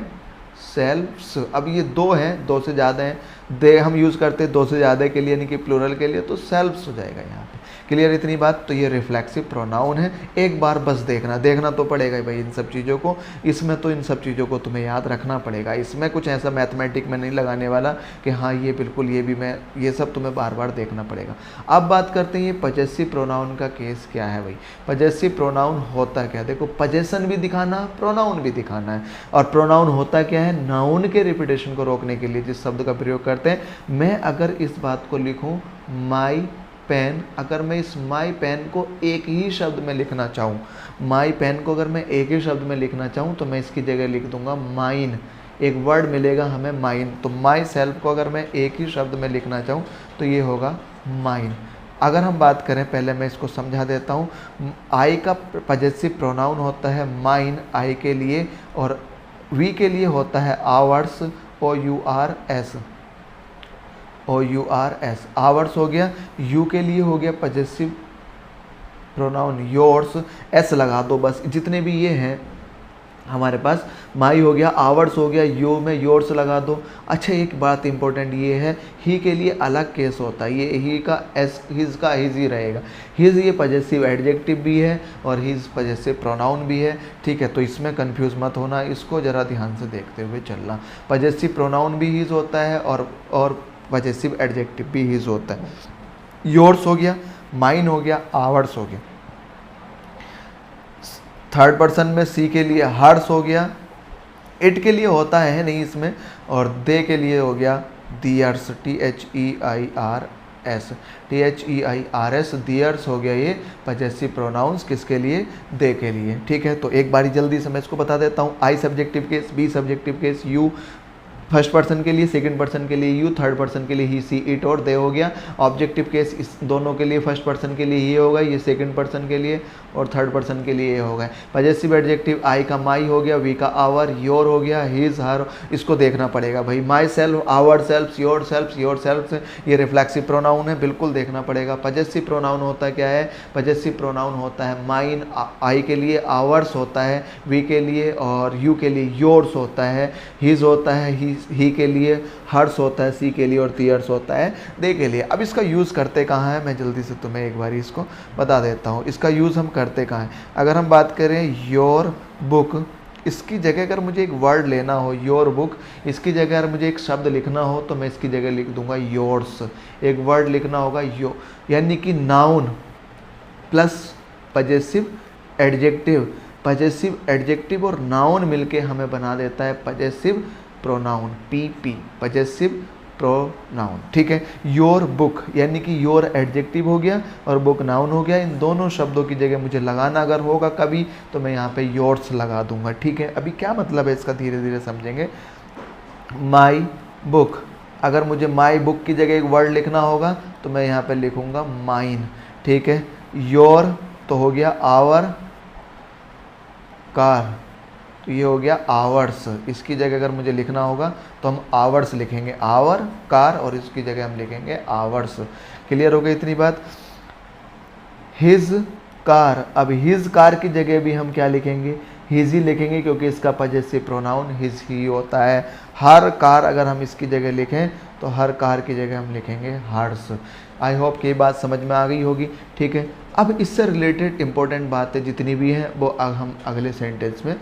सेल्फ्स। अब ये दो हैं, दो से ज़्यादा हैं, दे हम यूज़ करते हैं दो से ज़्यादा के लिए, यानी कि प्लूरल के लिए, तो सेल्फ्स हो जाएगा यहाँ पे। क्लियर इतनी बात? तो ये रिफ्लेक्सिव प्रोनाउन है। एक बार बस देखना तो पड़ेगा ही भाई इन सब चीज़ों को, इसमें तो इन सब चीज़ों को तुम्हें याद रखना पड़ेगा। इसमें कुछ ऐसा मैथमेटिक में नहीं लगाने वाला कि हाँ ये बिल्कुल ये भी मैं, ये सब तुम्हें बार बार देखना पड़ेगा। अब बात करते हैं ये पजेसिव प्रोनाउन का केस क्या है भाई। पजेसिव प्रोनाउन होता क्या, देखो पजेशन भी दिखाना, प्रोनाउन भी दिखाना है। और प्रोनाउन होता क्या है, नाउन के रिपीटेशन को रोकने के लिए जिस शब्द का प्रयोग करते हैं। मैं अगर इस बात को लिखूं माई पेन, अगर मैं इस माई पेन को एक ही शब्द में लिखना चाहूँ, माई पेन को अगर मैं एक ही शब्द में लिखना चाहूँ तो मैं इसकी जगह लिख दूंगा माइन। एक वर्ड मिलेगा हमें माइन। तो माई सेल्फ को अगर मैं एक ही शब्द में लिखना चाहूँ तो ये होगा माइन। अगर हम बात करें, पहले मैं इसको समझा देता हूँ। आई का पजेसिव प्रोनाउन होता है माइन, आई के लिए, और वी के लिए होता है आवर्स, OURS, OURS, आवर्स हो गया। यू के लिए हो गया पजेसिव प्रोनाउन योर्स, एस लगा दो बस। जितने भी ये हैं हमारे पास, माई हो गया, आवर्स हो गया, यू में योर्स लगा दो। अच्छा एक बात इंपॉर्टेंट ये है, ही के लिए अलग केस होता है। ये ही का एस, हिज का हिज ही रहेगा। हिज ये पजेसिव एडजेक्टिव भी है और हिज पजेसिव प्रोनाउन भी है, ठीक है। तो इसमें कंफ्यूज मत होना, इसको ज़रा ध्यान से देखते हुए चलना। पजेसिव प्रोनाउन भी हिज होता है और पजेसिव एडजेक्टिव भी हिज होता है। योर्स हो गया, माइन हो गया, आवर्स हो गया। थर्ड पर्सन में सी के लिए हर्स हो गया, इट के लिए होता है नहीं इसमें, और दे के लिए हो गया दियर्स, THEIRS, THEIRS, दियर्स हो गया ये पजेसिव प्रोनाउंस किसके लिए, दे के लिए, ठीक है। तो एक बारी जल्दी से मैं इसको बता देता हूँ। I subjective case, we subjective case, you first person के लिए, सेकंड पर्सन के लिए यू, थर्ड पर्सन के लिए ही, सी, इट और दे हो गया। ऑब्जेक्टिव केस इस दोनों के लिए, फर्स्ट पर्सन के लिए ये होगा, ये सेकंड पर्सन के लिए, और थर्ड पर्सन के लिए ये होगा। पजेसिव एडजेक्टिव आई का माई हो गया, वी का आवर, योर हो गया, हिज, हर, इसको देखना पड़ेगा भाई। Myself, ourself, yourself, ये रिफ्लेक्सिव प्रोनाउन है, बिल्कुल देखना पड़ेगा। पजेसिव प्रोनाउन होता क्या है, पजेसिव प्रोनाउन होता है माइन, आई के लिए आवर्स होता है, वी के लिए और यू के लिए योर्स होता है, हिज होता है, ही के लिए हर्स होता है, सी के लिए, और तियर्स होता है दे के लिए। अब इसका यूज़ करते कहाँ है, मैं जल्दी से तुम्हें एक बार इसको बता देता हूँ। इसका यूज़ हम करते कहाँ है। अगर हम बात करें योर बुक, इसकी जगह अगर मुझे एक वर्ड लेना हो, योर बुक, इसकी जगह अगर मुझे एक शब्द लिखना हो तो मैं इसकी जगह लिख दूंगा योर्स। एक वर्ड लिखना होगा यो, यानी कि noun plus possessive adjective. Possessive adjective और नाउन मिलके हमें बना देता है possessive pronoun, PP, possessive pronoun, ठीक है। योर बुक यानी कि योर एडजेक्टिव हो गया और बुक नाउन हो गया। इन दोनों शब्दों की जगह मुझे लगाना अगर होगा कभी तो मैं यहाँ पे योर्स लगा दूंगा, ठीक है। अभी क्या मतलब है इसका धीरे धीरे समझेंगे। माई बुक, अगर मुझे माई बुक की जगह एक वर्ड लिखना होगा तो मैं यहाँ पे लिखूंगा माइन, ठीक है। योर तो हो गया आवर कार, तो ये हो गया आवर्स। इसकी जगह अगर मुझे लिखना होगा तो हम आवर्स लिखेंगे, आवर कार, और इसकी जगह हम लिखेंगे आवर्स। क्लियर हो गई इतनी बात। हिज कार, अब हिज कार की जगह भी हम क्या लिखेंगे, हिज ही लिखेंगे, क्योंकि इसका पजेसिव प्रोनाउन हिज ही होता है। हर कार अगर हम इसकी जगह लिखें तो हर कार की जगह हम लिखेंगे हर्स। आई होप कि ये बात समझ में आ गई होगी, ठीक है। अब इससे रिलेटेड इंपॉर्टेंट बातें जितनी भी हैं वो हम अगले सेंटेंस में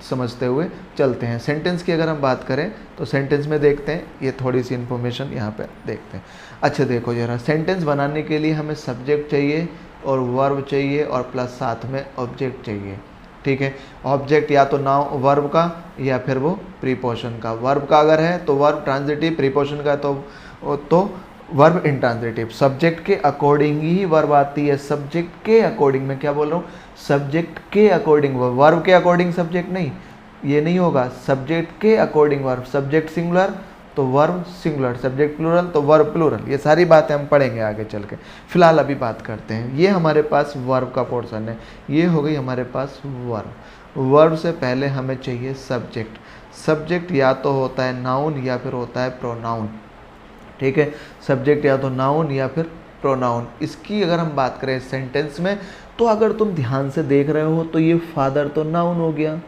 समझते हुए चलते हैं। सेंटेंस की अगर हम बात करें तो सेंटेंस में देखते हैं, ये थोड़ी सी इन्फॉर्मेशन यहाँ पे देखते हैं। अच्छा देखो जरा, सेंटेंस बनाने के लिए हमें सब्जेक्ट चाहिए और वर्ब चाहिए और प्लस साथ में ऑब्जेक्ट चाहिए, ठीक है। ऑब्जेक्ट या तो नाउन वर्ब का या फिर वो प्रीपोजिशन का। वर्ब का अगर है तो वर्ब ट्रांजिटिव, प्रीपोजिशन का तो वर्ब इंट्रांजिटिव। सब्जेक्ट के अकॉर्डिंग ही वर्ब आती है, सब्जेक्ट के अकॉर्डिंग। मैं क्या बोल रहा हूँ, सब्जेक्ट के अकॉर्डिंग वर्ब के अकॉर्डिंग सब्जेक्ट नहीं, ये नहीं होगा। सब्जेक्ट के अकॉर्डिंग वर्ब, सब्जेक्ट सिंगुलर तो वर्ब सिंगुलर, सब्जेक्ट प्लूरल तो वर्ब प्लूरल। ये सारी बातें हम पढ़ेंगे आगे चल के, फिलहाल अभी बात करते हैं। ये हमारे पास वर्ब का पोर्शन है, ये हो गई हमारे पास वर्ब। वर्ब से पहले हमें चाहिए सब्जेक्ट। सब्जेक्ट या तो होता है नाउन या फिर होता है प्रोनाउन, ठीक है। सब्जेक्ट या तो नाउन या फिर प्रोनाउन। इसकी अगर हम बात करें सेंटेंस में तो अगर तुम ध्यान से देख रहे हो तो ये फादर तो नाउन हो गया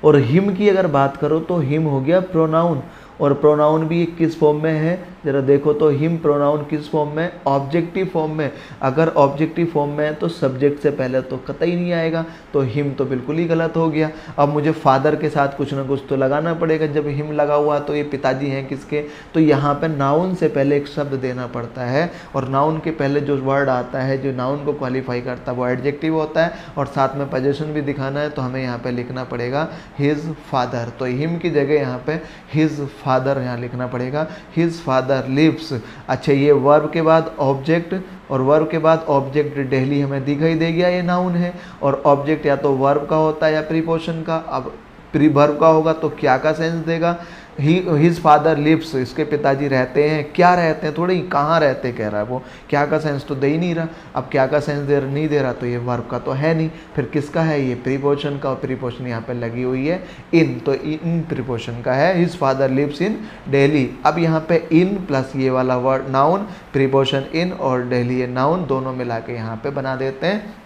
और हिम की अगर बात करो तो हिम हो गया प्रोनाउन, और प्रोनाउन भी किस फॉर्म में है, जरा देखो तो हिम प्रोनाउन किस फॉर्म में, ऑब्जेक्टिव फॉर्म में। अगर ऑब्जेक्टिव फॉर्म में है तो सब्जेक्ट से पहले तो कतई नहीं आएगा, तो हिम तो बिल्कुल ही गलत हो गया। अब मुझे फादर के साथ कुछ ना कुछ तो लगाना पड़ेगा, जब हिम लगा हुआ तो ये पिताजी हैं किसके, तो यहाँ पे नाउन से पहले एक शब्द देना पड़ता है, और नाउन के पहले जो वर्ड आता है जो नाउन को क्वालिफाई करता है वो एडजेक्टिव होता है, और साथ में पोजीशन भी दिखाना है, तो हमें यहाँ पे लिखना पड़ेगा हिज फादर। तो हिम की जगह यहाँ पे हिज फादर यहाँ लिखना पड़ेगा, हिज फादर लिव्स। अच्छा, ये वर्ब के बाद ऑब्जेक्ट, और वर्ब के बाद ऑब्जेक्ट डेली हमें दिखाई दे गया, ये नाउन है, और ऑब्जेक्ट या तो वर्ब का होता है या प्रीपोजिशन का। अब वर्ब का होगा तो क्या का सेंस देगा, हिज फादर लिव्स, इसके पिताजी रहते हैं, क्या रहते हैं, थोड़ी कहाँ रहते कह रहा है वो, क्या का सेंस तो दे ही नहीं रहा। अब क्या का सेंस नहीं दे रहा तो ये वर्ब का तो है नहीं, फिर किसका है, ये प्रीपोजिशन का, और प्रीपोजिशन यहाँ पे लगी हुई है इन, तो इन प्रीपोजिशन का है, his father lives in Delhi. अब यहाँ पे इन प्लस ये वाला वर्ड नाउन, प्रीपोजिशन इन और दिल्ली ये नाउन, दोनों मिला के यहाँ पे बना देते हैं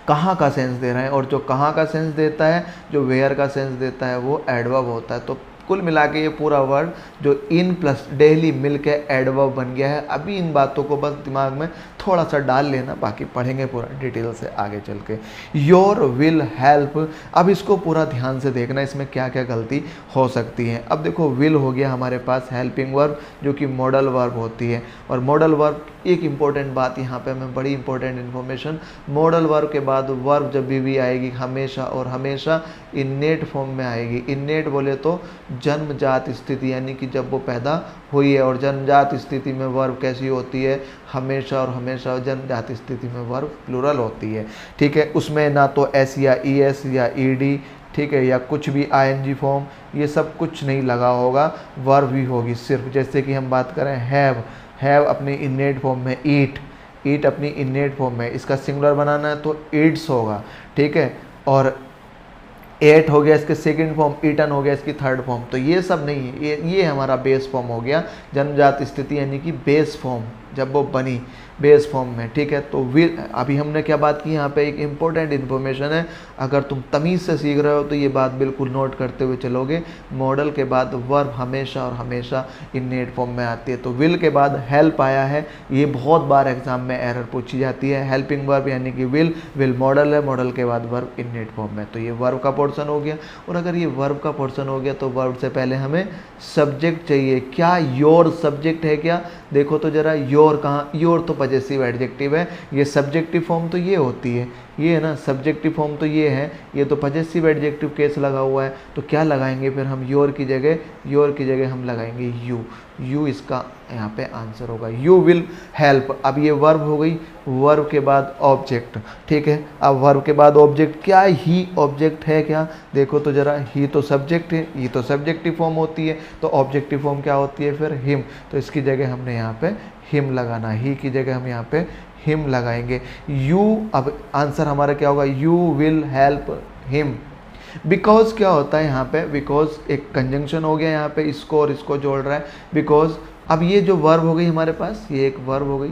कहाँ का सेंस दे रहे हैं। और जो कहाँ का सेंस देता है, जो वेयर का सेंस देता है वो एडवर्ब होता है। तो कुल मिला के ये पूरा वर्ड जो इन प्लस डेली मिल के एडवर्ब बन गया है। अभी इन बातों को बस दिमाग में थोड़ा सा डाल लेना, बाकी पढ़ेंगे पूरा डिटेल से आगे चल के। योर विल हेल्प, अब इसको पूरा ध्यान से देखना, इसमें क्या क्या गलती हो सकती है। अब देखो विल हो गया हमारे पास हेल्पिंग वर्ब जो कि मॉडल वर्ब होती है, और मॉडल वर्ब एक इम्पॉर्टेंट बात यहाँ पे हमें बड़ी इंपॉर्टेंट इन्फॉर्मेशन, मॉडल वर्ब के बाद वर्ब जब भी आएगी हमेशा और हमेशा इन्नेट फॉर्म में आएगी। इन्नेट बोले तो जन्मजात स्थिति, यानी कि जब वो पैदा हुई है, और जन्मजात स्थिति में वर्ब कैसी होती है, हमेशा और हमेशा जन्मजात स्थिति में वर्ब प्लूरल होती है, ठीक है। उसमें ना तो एस या ई एस या ई डी, ठीक है, या कुछ भी आईएनजी फॉर्म, ये सब कुछ नहीं लगा होगा, वर्ब ही होगी सिर्फ। जैसे कि हम बात करें हैव अपनी इन्नेट फॉर्म में, ईट अपनी इन्नेट फॉर्म में, इसका सिंगुलर बनाना है तो ईट्स होगा, ठीक है। और एट हो गया इसके सेकंड फॉर्म, ईटन हो गया इसकी थर्ड फॉर्म। तो ये सब नहीं है, ये हमारा बेस फॉर्म हो गया, जन्मजात स्थिति यानी कि बेस फॉर्म जब वो बनी बेस फॉर्म में, ठीक है। तो विल, अभी हमने क्या बात की, यहाँ पे एक इम्पोर्टेंट इन्फॉर्मेशन है, अगर तुम तमीज़ से सीख रहे हो तो ये बात बिल्कुल नोट करते हुए चलोगे। मॉडल के बाद वर्ब हमेशा और हमेशा इन्नेट फॉर्म में आती है। तो विल के बाद हेल्प आया है, ये बहुत बार एग्जाम में एरर पूछी जाती है। हेल्पिंग वर्ब यानी कि विल मॉडल है, मॉडल के बाद वर्ब इन्नेट फॉर्म में, तो ये वर्ब का पोर्शन हो गया। और अगर ये वर्ब का पोर्शन हो गया तो वर्ब से पहले हमें सब्जेक्ट चाहिए। क्या योर सब्जेक्ट है क्या, देखो तो जरा, योर कहाँ, योर तो पजेसिव एडजेक्टिव है, ये सब्जेक्टिव फॉर्म तो ये होती है, ये है ना सब्जेक्टिव फॉर्म तो ये है, ये तो पजेसिव एडजेक्टिव केस लगा हुआ है। तो क्या लगाएंगे फिर हम, योर की जगह हम लगाएंगे यू इसका यहाँ पे आंसर होगा, यू विल हेल्प। अब ये वर्ब हो गई, वर्ब के बाद ऑब्जेक्ट, ठीक है। अब वर्ब के बाद ऑब्जेक्ट, क्या ही ऑब्जेक्ट है क्या, देखो तो जरा, ही तो सब्जेक्ट है, ये तो सब्जेक्टिव फॉर्म होती है, तो ऑब्जेक्टिव फॉर्म क्या होती है फिर, हिम। तो इसकी जगह हमने यहाँ पे हिम लगाना, ही की जगह हम यहाँ पे हिम लगाएंगे। यू, अब आंसर हमारा क्या होगा, you will help him. Because क्या होता है यहाँ पे, बिकॉज एक कंजंक्शन हो गया यहाँ पे, इसको और इसको जोड़ रहा है बिकॉज। अब ये जो वर्ब हो गई हमारे पास, ये एक वर्ब हो गई,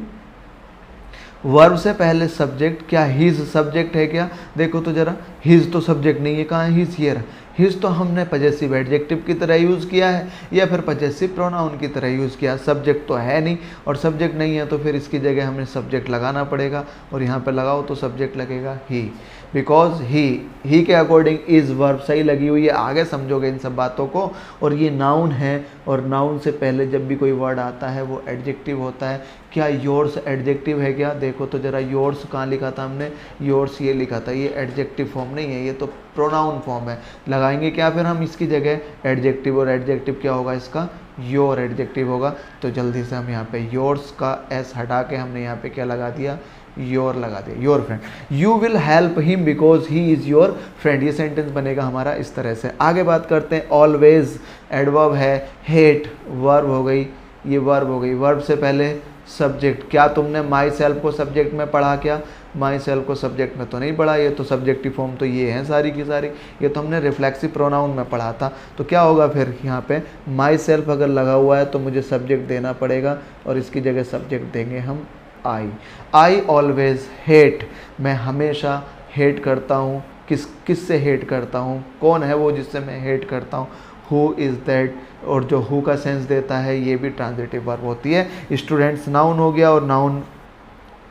वर्ब से पहले सब्जेक्ट, क्या हिज सब्जेक्ट है क्या, देखो तो जरा, हिज तो सब्जेक्ट नहीं है, कहाँ है हिज, ये रहा। हिज तो हमने पजेसिव एडजेक्टिव की तरह यूज़ किया है या फिर पजेसिव प्रोनाउन की तरह यूज़ किया, सब्जेक्ट तो है नहीं, और सब्जेक्ट नहीं है तो फिर इसकी जगह हमें सब्जेक्ट लगाना पड़ेगा, और यहाँ पे लगाओ तो सब्जेक्ट लगेगा ही, बिकॉज ही के अकॉर्डिंग इज़ वर्ब सही लगी हुई है, आगे समझोगे इन सब बातों को। और ये नाउन है, और नाउन से पहले जब भी कोई वर्ड आता है वो एडजेक्टिव होता है। क्या योर्स एडजेक्टिव है क्या, देखो तो जरा, योर्स कहाँ लिखा था हमने, योर्स ये लिखा था, ये एडजेक्टिव फॉर्म नहीं है, ये तो प्रोनाउन फॉर्म है। लगाएंगे क्या फिर हम इसकी जगह एडजेक्टिव, और एडजेक्टिव क्या होगा इसका, योर एडजेक्टिव होगा। तो जल्दी से हम यहाँ पे योर्स का एस हटा के हमने यहाँ पे क्या लगा दिया, योर लगा दिया, your friend. You will help him because he is your friend, ये सेंटेंस बनेगा हमारा इस तरह से। आगे बात करते हैं, ऑलवेज एडवर्ब है, हेट वर्ब हो गई, ये वर्ब हो गई, वर्ब से पहले सब्जेक्ट। क्या तुमने माई सेल्फ को सब्जेक्ट में पढ़ा क्या, माई सेल्फ को सब्जेक्ट में तो नहीं पढ़ा, ये तो सब्जेक्टिव फॉर्म तो ये हैं सारी की सारी, ये तो हमने रिफ्लेक्सिव प्रोनाउन में पढ़ा था। तो क्या होगा फिर यहाँ पे, माई सेल्फ अगर लगा हुआ है तो मुझे सब्जेक्ट देना पड़ेगा, और इसकी जगह सब्जेक्ट देंगे हम आई ऑलवेज हेट, मैं हमेशा हेट करता हूँ किस से हेट करता हूँ, कौन है वो जिससे मैं हेट करता हूँ, हु इज़ दैट, और जो हु का सेंस देता है ये भी ट्रांजिटिव वर्ब होती है। स्टूडेंट्स नाउन हो गया, और नाउन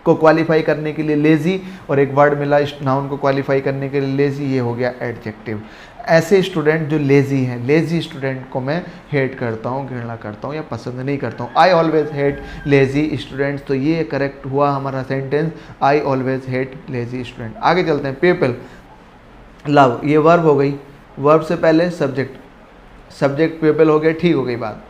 को क्वालिफाई करने के लिए लेज़ी, और एक वर्ड मिला नाउन को क्वालिफाई करने के लिए लेज़ी, ये हो गया एडजेक्टिव। ऐसे स्टूडेंट जो लेज़ी हैं, लेज़ी स्टूडेंट को मैं हेट करता हूँ, घृणा करता हूँ या पसंद नहीं करता हूँ। I always hate lazy students, तो ये करेक्ट हुआ हमारा sentence, I always hate lazy student. आगे चलते हैं, पीपल लव, ये वर्ब हो गई, वर्ब से पहले सब्जेक्ट, सब्जेक्ट पीपल हो गया, ठीक हो गई बात।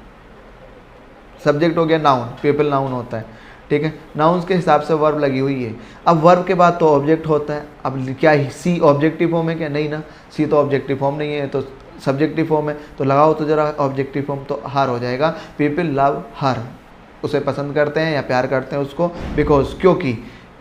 सब्जेक्ट हो गया नाउन, पीपल नाउन होता है, ठीक है, नाउन्स के हिसाब से वर्ब लगी हुई है। अब वर्ब के बाद तो ऑब्जेक्ट होता है। अब क्या सी ऑब्जेक्टिव फॉर्म है क्या? नहीं ना, सी तो ऑब्जेक्टिव फॉर्म नहीं है, तो सब्जेक्टिव फॉर्म है, तो लगाओ तो जरा ऑब्जेक्टिव फॉर्म, तो हर हो जाएगा। पीपल लव हर, उसे पसंद करते हैं या प्यार करते हैं उसको, बिकॉज, क्योंकि।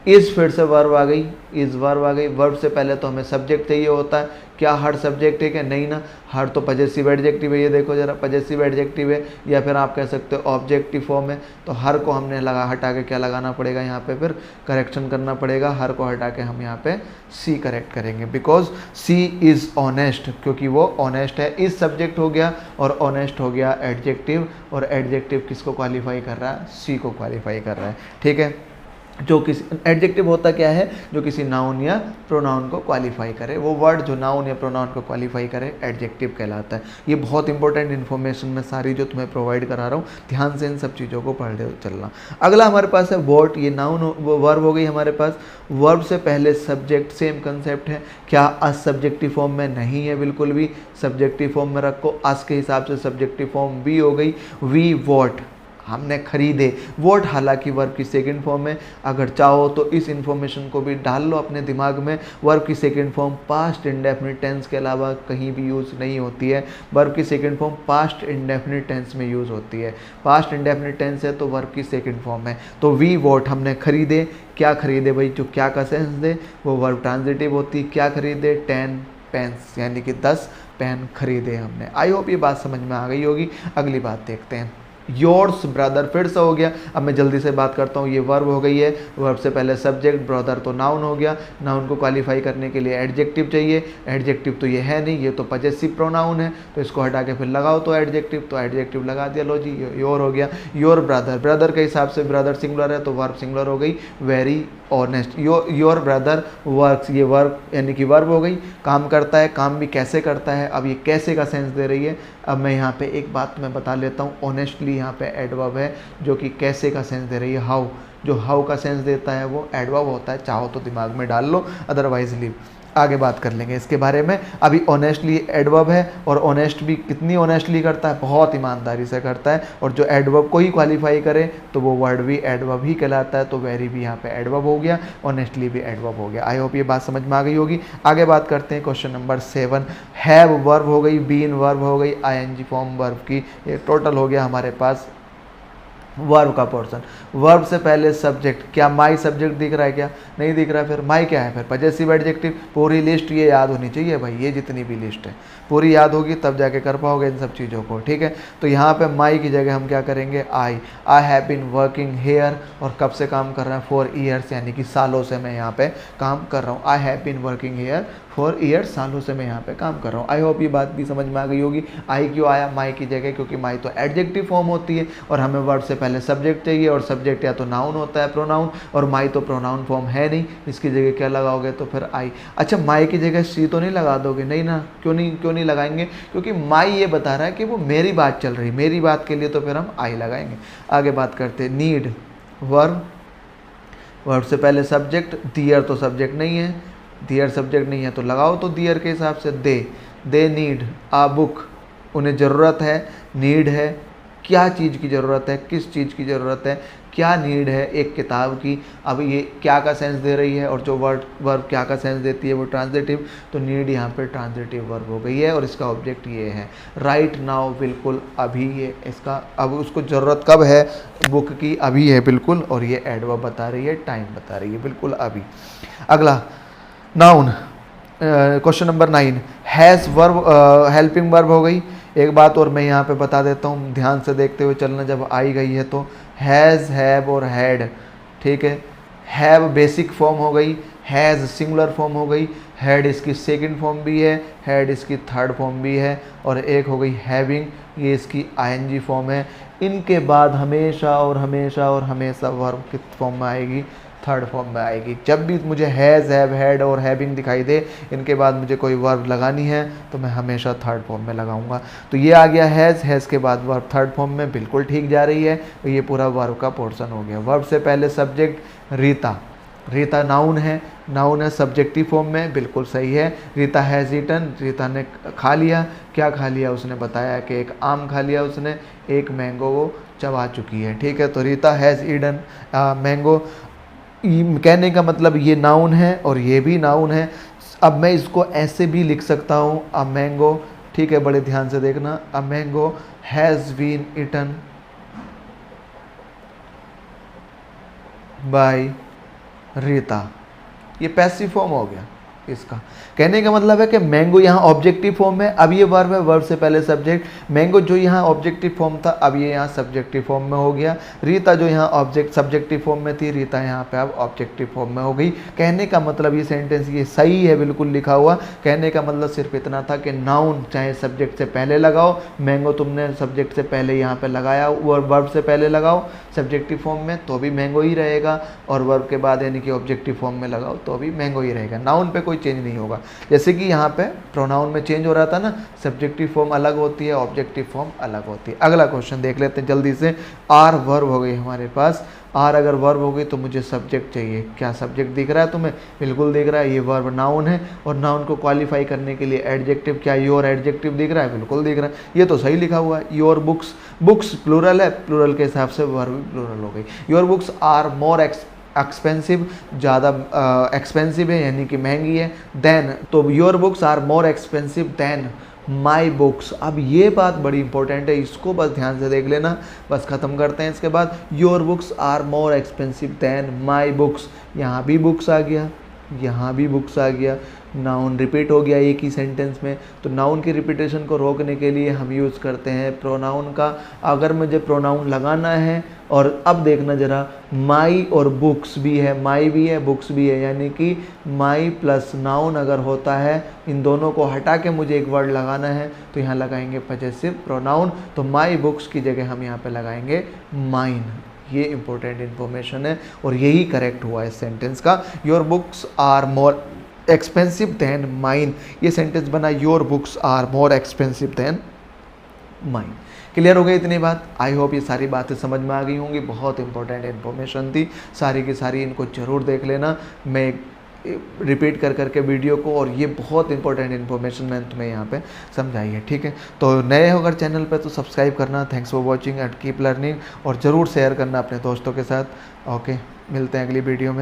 इज़ फिर से वर्ब आ गई, इज़ वर्ब आ गई। वर्ब से पहले तो हमें सब्जेक्ट चाहिए होता है। क्या हर सब्जेक्ट है क्या? नहीं ना, हर तो पजेसिव एडजेक्टिव है, ये देखो जरा, पजेसिव एडजेक्टिव है, या फिर आप कह सकते हो ऑब्जेक्टिव फॉर्म है। तो हर को हमने हटा के क्या लगाना पड़ेगा यहाँ पे, फिर करेक्शन करना पड़ेगा। हर को हटा के हम यहाँ पे सी करेक्ट करेंगे, बिकॉज सी इज़ ऑनेस्ट, क्योंकि वो ऑनेस्ट है। इस सब्जेक्ट हो गया और ऑनेस्ट हो गया एडजेक्टिव, और एडजेक्टिव किसको क्वालिफाई कर रहा है? सी को क्वालिफाई कर रहा है, ठीक है। जो किसी एडजेक्टिव होता क्या है? जो किसी नाउन या प्रोनाउन को क्वालिफाई करे। वो वर्ड जो नाउन या प्रोनाउन को क्वालिफाई करे एडजेक्टिव कहलाता है। ये बहुत इंपॉर्टेंट इन्फॉर्मेशन मैं सारी जो तुम्हें प्रोवाइड करा रहा हूँ, ध्यान से इन सब चीज़ों को पढ़ चलना। अगला हमारे पास है वॉट, ये नाउन वर्ब हो गई हमारे पास। वर्ब से पहले सब्जेक्ट, सेम कंसेप्ट है। क्या अस सब्जेक्टिव फॉर्म में? नहीं है बिल्कुल भी, सब्जेक्टिव फॉर्म में रखो। अस के हिसाब से सब्जेक्टिव फॉर्म वी हो गई। वी वॉट, हमने खरीदे। वोट हालांकि वर्ब की सेकंड फॉर्म है। अगर चाहो तो इस इंफॉर्मेशन को भी डाल लो अपने दिमाग में। वर्ब की second form past indefinite tense के अलावा कहीं भी यूज़ नहीं होती है। वर्ब की second form past indefinite tense में यूज़ होती है। पास्ट इंडेफिनिट टेंस है तो वर्ब की सेकंड फॉर्म है। तो वी वोट, हमने खरीदे। क्या खरीदे भाई? जो क्या का सेंस दे वो वर्ब ट्रांजिटिव होती। क्या खरीदे? 10 पेन्स, यानी कि 10 पेन खरीदे हमने। आई होप ये बात समझ में आ गई होगी। अगली बात देखते हैं, योर्स ब्रदर, फिर से हो गया। अब मैं जल्दी से बात करता हूँ। ये वर्ब हो गई है, वर्ब से पहले सब्जेक्ट, ब्रदर तो नाउन हो गया। नाउन को क्वालिफाई करने के लिए एडजेक्टिव चाहिए। एडजेक्टिव तो ये है नहीं, ये तो पजेसिव प्रोनाउन है, तो इसको हटा के फिर लगाओ तो एडजेक्टिव, तो एडजेक्टिव लगा दिया, लो जी योर हो गया। योर ब्रदर, ब्रदर के हिसाब से ब्रदर सिंगुलर है तो वर्ब सिंगुलर हो गई। Very honest, your brother works, ये वर्ब यानी कि वर्ब हो गई, काम करता है। काम भी कैसे करता है? अब ये कैसे का सेंस दे रही है। अब मैं यहाँ पे एक बात मैं बता लेता हूँ, ऑनेस्टली यहाँ पे एडवर्ब है जो कि कैसे का सेंस दे रही है। हाउ, जो हाउ का सेंस देता है वो एडवर्ब होता है। चाहो तो दिमाग में डाल लो, अदरवाइज लीव। आगे बात कर लेंगे इसके बारे में। अभी ऑनेस्टली एडवर्ब है, और ऑनेस्ट भी कितनी ऑनेस्टली करता है? बहुत ईमानदारी से करता है। और जो एडवर्ब को ही क्वालिफाई करे तो वो वर्ड भी एडवर्ब ही कहलाता है। तो वेरी भी यहाँ पे एडवर्ब हो गया, ऑनेस्टली भी एडवर्ब हो गया। आई होप ये बात समझ में आ गई होगी। आगे बात करते हैं क्वेश्चन नंबर 7। हैव वर्ब हो गई, बीन वर्ब हो गई, आईएनजी फॉर्म वर्ब की। ये टोटल हो गया हमारे पास वर्ब का पोर्शन। वर्ब से पहले सब्जेक्ट, क्या माई सब्जेक्ट दिख रहा है? क्या नहीं दिख रहा है? फिर माई क्या है? फिर पजेसिव एडजेक्टिव। पूरी लिस्ट ये याद होनी चाहिए भाई, ये जितनी भी लिस्ट है पूरी याद होगी तब जाके कर पाओगे इन सब चीज़ों को, ठीक है। तो यहाँ पे माई की जगह हम क्या करेंगे? I have been working here, और कब से काम कर रहा है? 4 ईयर्स, यानी कि सालों से मैं यहाँ पे काम कर रहा हूँ। I have been working here 4 years, सालों से मैं यहाँ पे काम कर रहा हूँ। आई होप ये बात भी समझ में आ गई होगी। आई क्यों आया माई की जगह? क्योंकि माई तो एडजेक्टिव फॉर्म होती है और हमें वर्ब से पहले सब्जेक्ट चाहिए, और सब्जेक्ट या तो नाउन होता है प्रोनाउन, और माई तो प्रोनाउन फॉर्म है नहीं, इसकी जगह क्या लगाओगे? तो फिर आई। अच्छा, माई की जगह सी तो नहीं लगा दोगे? नहीं ना, क्यों नहीं लगाएंगे? क्योंकि माई ये बता रहा है कि वो मेरी बात चल रही, मेरी बात के लिए तो फिर हम आई लगाएंगे। आगे बात करते हैं, नीड वर्ब, वर्ब से पहले सब्जेक्ट। दियर तो सब्जेक्ट नहीं है, दियर सब्जेक्ट नहीं है तो लगाओ तो दियर के हिसाब से दे नीड आ बुक, उन्हें ज़रूरत है, नीड है। क्या चीज़ की ज़रूरत है? किस चीज़ की ज़रूरत है? क्या नीड है? एक किताब की। अब ये क्या का सेंस दे रही है, और जो वर्ब क्या का सेंस देती है वो ट्रांजिटिव, तो नीड यहाँ पे ट्रांजिटिव वर्ब हो गई है, और इसका ऑब्जेक्ट ये है राइट नाउ, बिल्कुल अभी। ये इसका अब उसको ज़रूरत कब है बुक की? अभी है बिल्कुल, और ये एडवर्ब बता रही है, टाइम बता रही है, बिल्कुल अभी। अगला noun, question number 9, has verb, helping verb हो गई। एक बात और मैं यहाँ पे बता देता हूँ, ध्यान से देखते हुए चलना। जब आई गई है तो हैज़, हैव और हैड, ठीक है। हैव बेसिक फॉर्म हो गई, हैज़ सिंगुलर फॉर्म हो गई, हैड इसकी सेकंड फॉर्म भी है, हैड इसकी थर्ड फॉर्म भी है, और एक हो गई हैविंग, ये इसकी आईएनजी फॉर्म है। इनके बाद हमेशा और हमेशा और हमेशा वर्ब किस फॉर्म में आएगी, थर्ड फॉर्म में आएगी। जब भी मुझे हैज़, हैव, हैड और हैविंग दिखाई दे, इनके बाद मुझे कोई वर्ब लगानी है तो मैं हमेशा थर्ड फॉर्म में लगाऊंगा। तो ये आ गया हैज़ के बाद वर्ब थर्ड फॉर्म में, बिल्कुल ठीक जा रही है। तो ये पूरा वर्ब का पोर्शन हो गया। वर्ब से पहले सब्जेक्ट रीता, रीता नाउन है सब्जेक्टिव फॉर्म में, बिल्कुल सही है। रीता हैज़ ईटन, रीता ने खा लिया। क्या खा लिया? उसने बताया कि एक आम खा लिया उसने, एक मैंगो वो चबा चुकी है। ठीक है, तो रीता हैज़ ईटन मैंगो। कहने का मतलब ये नाउन है और ये भी नाउन है। अब मैं इसको ऐसे भी लिख सकता हूँ, अ मैंगो, ठीक है, बड़े ध्यान से देखना, a mango has been eaten by Rita. ये पैसिव फॉर्म हो गया इसका। कहने का मतलब है कि मैंगो यहाँ ऑब्जेक्टिव फॉर्म है, अब ये वर्ब है, वर्ब से पहले सब्जेक्ट। मैंगो जो यहाँ ऑब्जेक्टिव फॉर्म था, अब ये यहाँ सब्जेक्टिव फॉर्म में हो गया। रीता जो यहाँ ऑब्जेक्ट सब्जेक्टिव फॉर्म में थी, रीता यहाँ पे अब ऑब्जेक्टिव फॉर्म में हो गई। कहने का मतलब ये सेंटेंस ये सही है, बिल्कुल लिखा हुआ। कहने का मतलब सिर्फ इतना था कि नाउन चाहे सब्जेक्ट से पहले लगाओ, मैंगो तुमने सब्जेक्ट से पहले यहाँ पे लगाया, और वर्ब से पहले लगाओ सब्जेक्टिव फॉर्म में तो भी मैंगो ही रहेगा, और वर्ब के बाद यानी कि ऑब्जेक्टिव फॉर्म में लगाओ तो भी मैंगो ही रहेगा। नाउन पे कोई चेंज नहीं होगा। जैसे कि यहाँ पे प्रोनाउन में चेंज हो रहा था ना, सब्जेक्टिव फॉर्म अलग होती है, ऑब्जेक्टिव फॉर्म अलग होती है। अगला क्वेश्चन देख लेते हैं जल्दी से। आर वर्ब हो गई हमारे पास। आर अगर वर्ब हो गई तो मुझे सब्जेक्ट चाहिए। क्या सब्जेक्ट दिख रहा है तुम्हें? बिल्कुल दिख रहा है, ये वर्ब नाउन है, और नाउन को क्वालिफाई करने के लिए एडजेक्टिव, क्या योर एडजेक्टिव दिख रहा है? बिल्कुल दिख रहा है, ये तो सही लिखा हुआ है। योर बुक्स, बुक्स प्लूरल है, प्लूरल के हिसाब से वर्ब प्लूरल हो गई। Your books are more expensive, ज़्यादा एक्सपेंसिव है यानी कि महंगी है। देन, तो your books are more expensive than my books. अब ये बात बड़ी इंपॉर्टेंट है, इसको बस ध्यान से देख लेना, बस ख़त्म करते हैं। इसके बाद your books are more expensive than my books, यहाँ भी बुक्स आ गया, यहाँ भी बुक्स आ गया, नाउन रिपीट हो गया एक ही सेंटेंस में। तो नाउन की रिपीटेशन को रोकने के लिए हम यूज़ करते हैं प्रोनाउन का। अगर मुझे प्रोनाउन लगाना है, और अब देखना ज़रा, माई और बुक्स भी है, माई भी है बुक्स भी है, यानी कि माई प्लस नाउन अगर होता है, इन दोनों को हटा के मुझे एक वर्ड लगाना है तो यहाँ लगाएंगे पजेसिव प्रोनाउन। तो माई बुक्स की जगह हम यहाँ पे लगाएंगे माइन। ये इंपॉर्टेंट इन्फॉर्मेशन है और यही करेक्ट हुआ है सेंटेंस का। Your books are more expensive than mine, ये सेंटेंस बना your books are more expensive than mine. Clear हो गई इतनी बात? आई होप ये सारी बातें समझ में आ गई होंगी। बहुत इंपॉर्टेंट इन्फॉर्मेशन थी, सारी की सारी इनको जरूर देख लेना। मैं रिपीट कर करके वीडियो को, और ये बहुत इंपॉर्टेंट इन्फॉर्मेशन मैंने तुम्हें यहाँ पे समझाई है। ठीक है, तो नए हो अगर चैनल पे तो सब्सक्राइब करना। Thanks for watching and keep learning, और ज़रूर शेयर करना अपने दोस्तों के साथ। ओके, मिलते हैं अगली वीडियो में।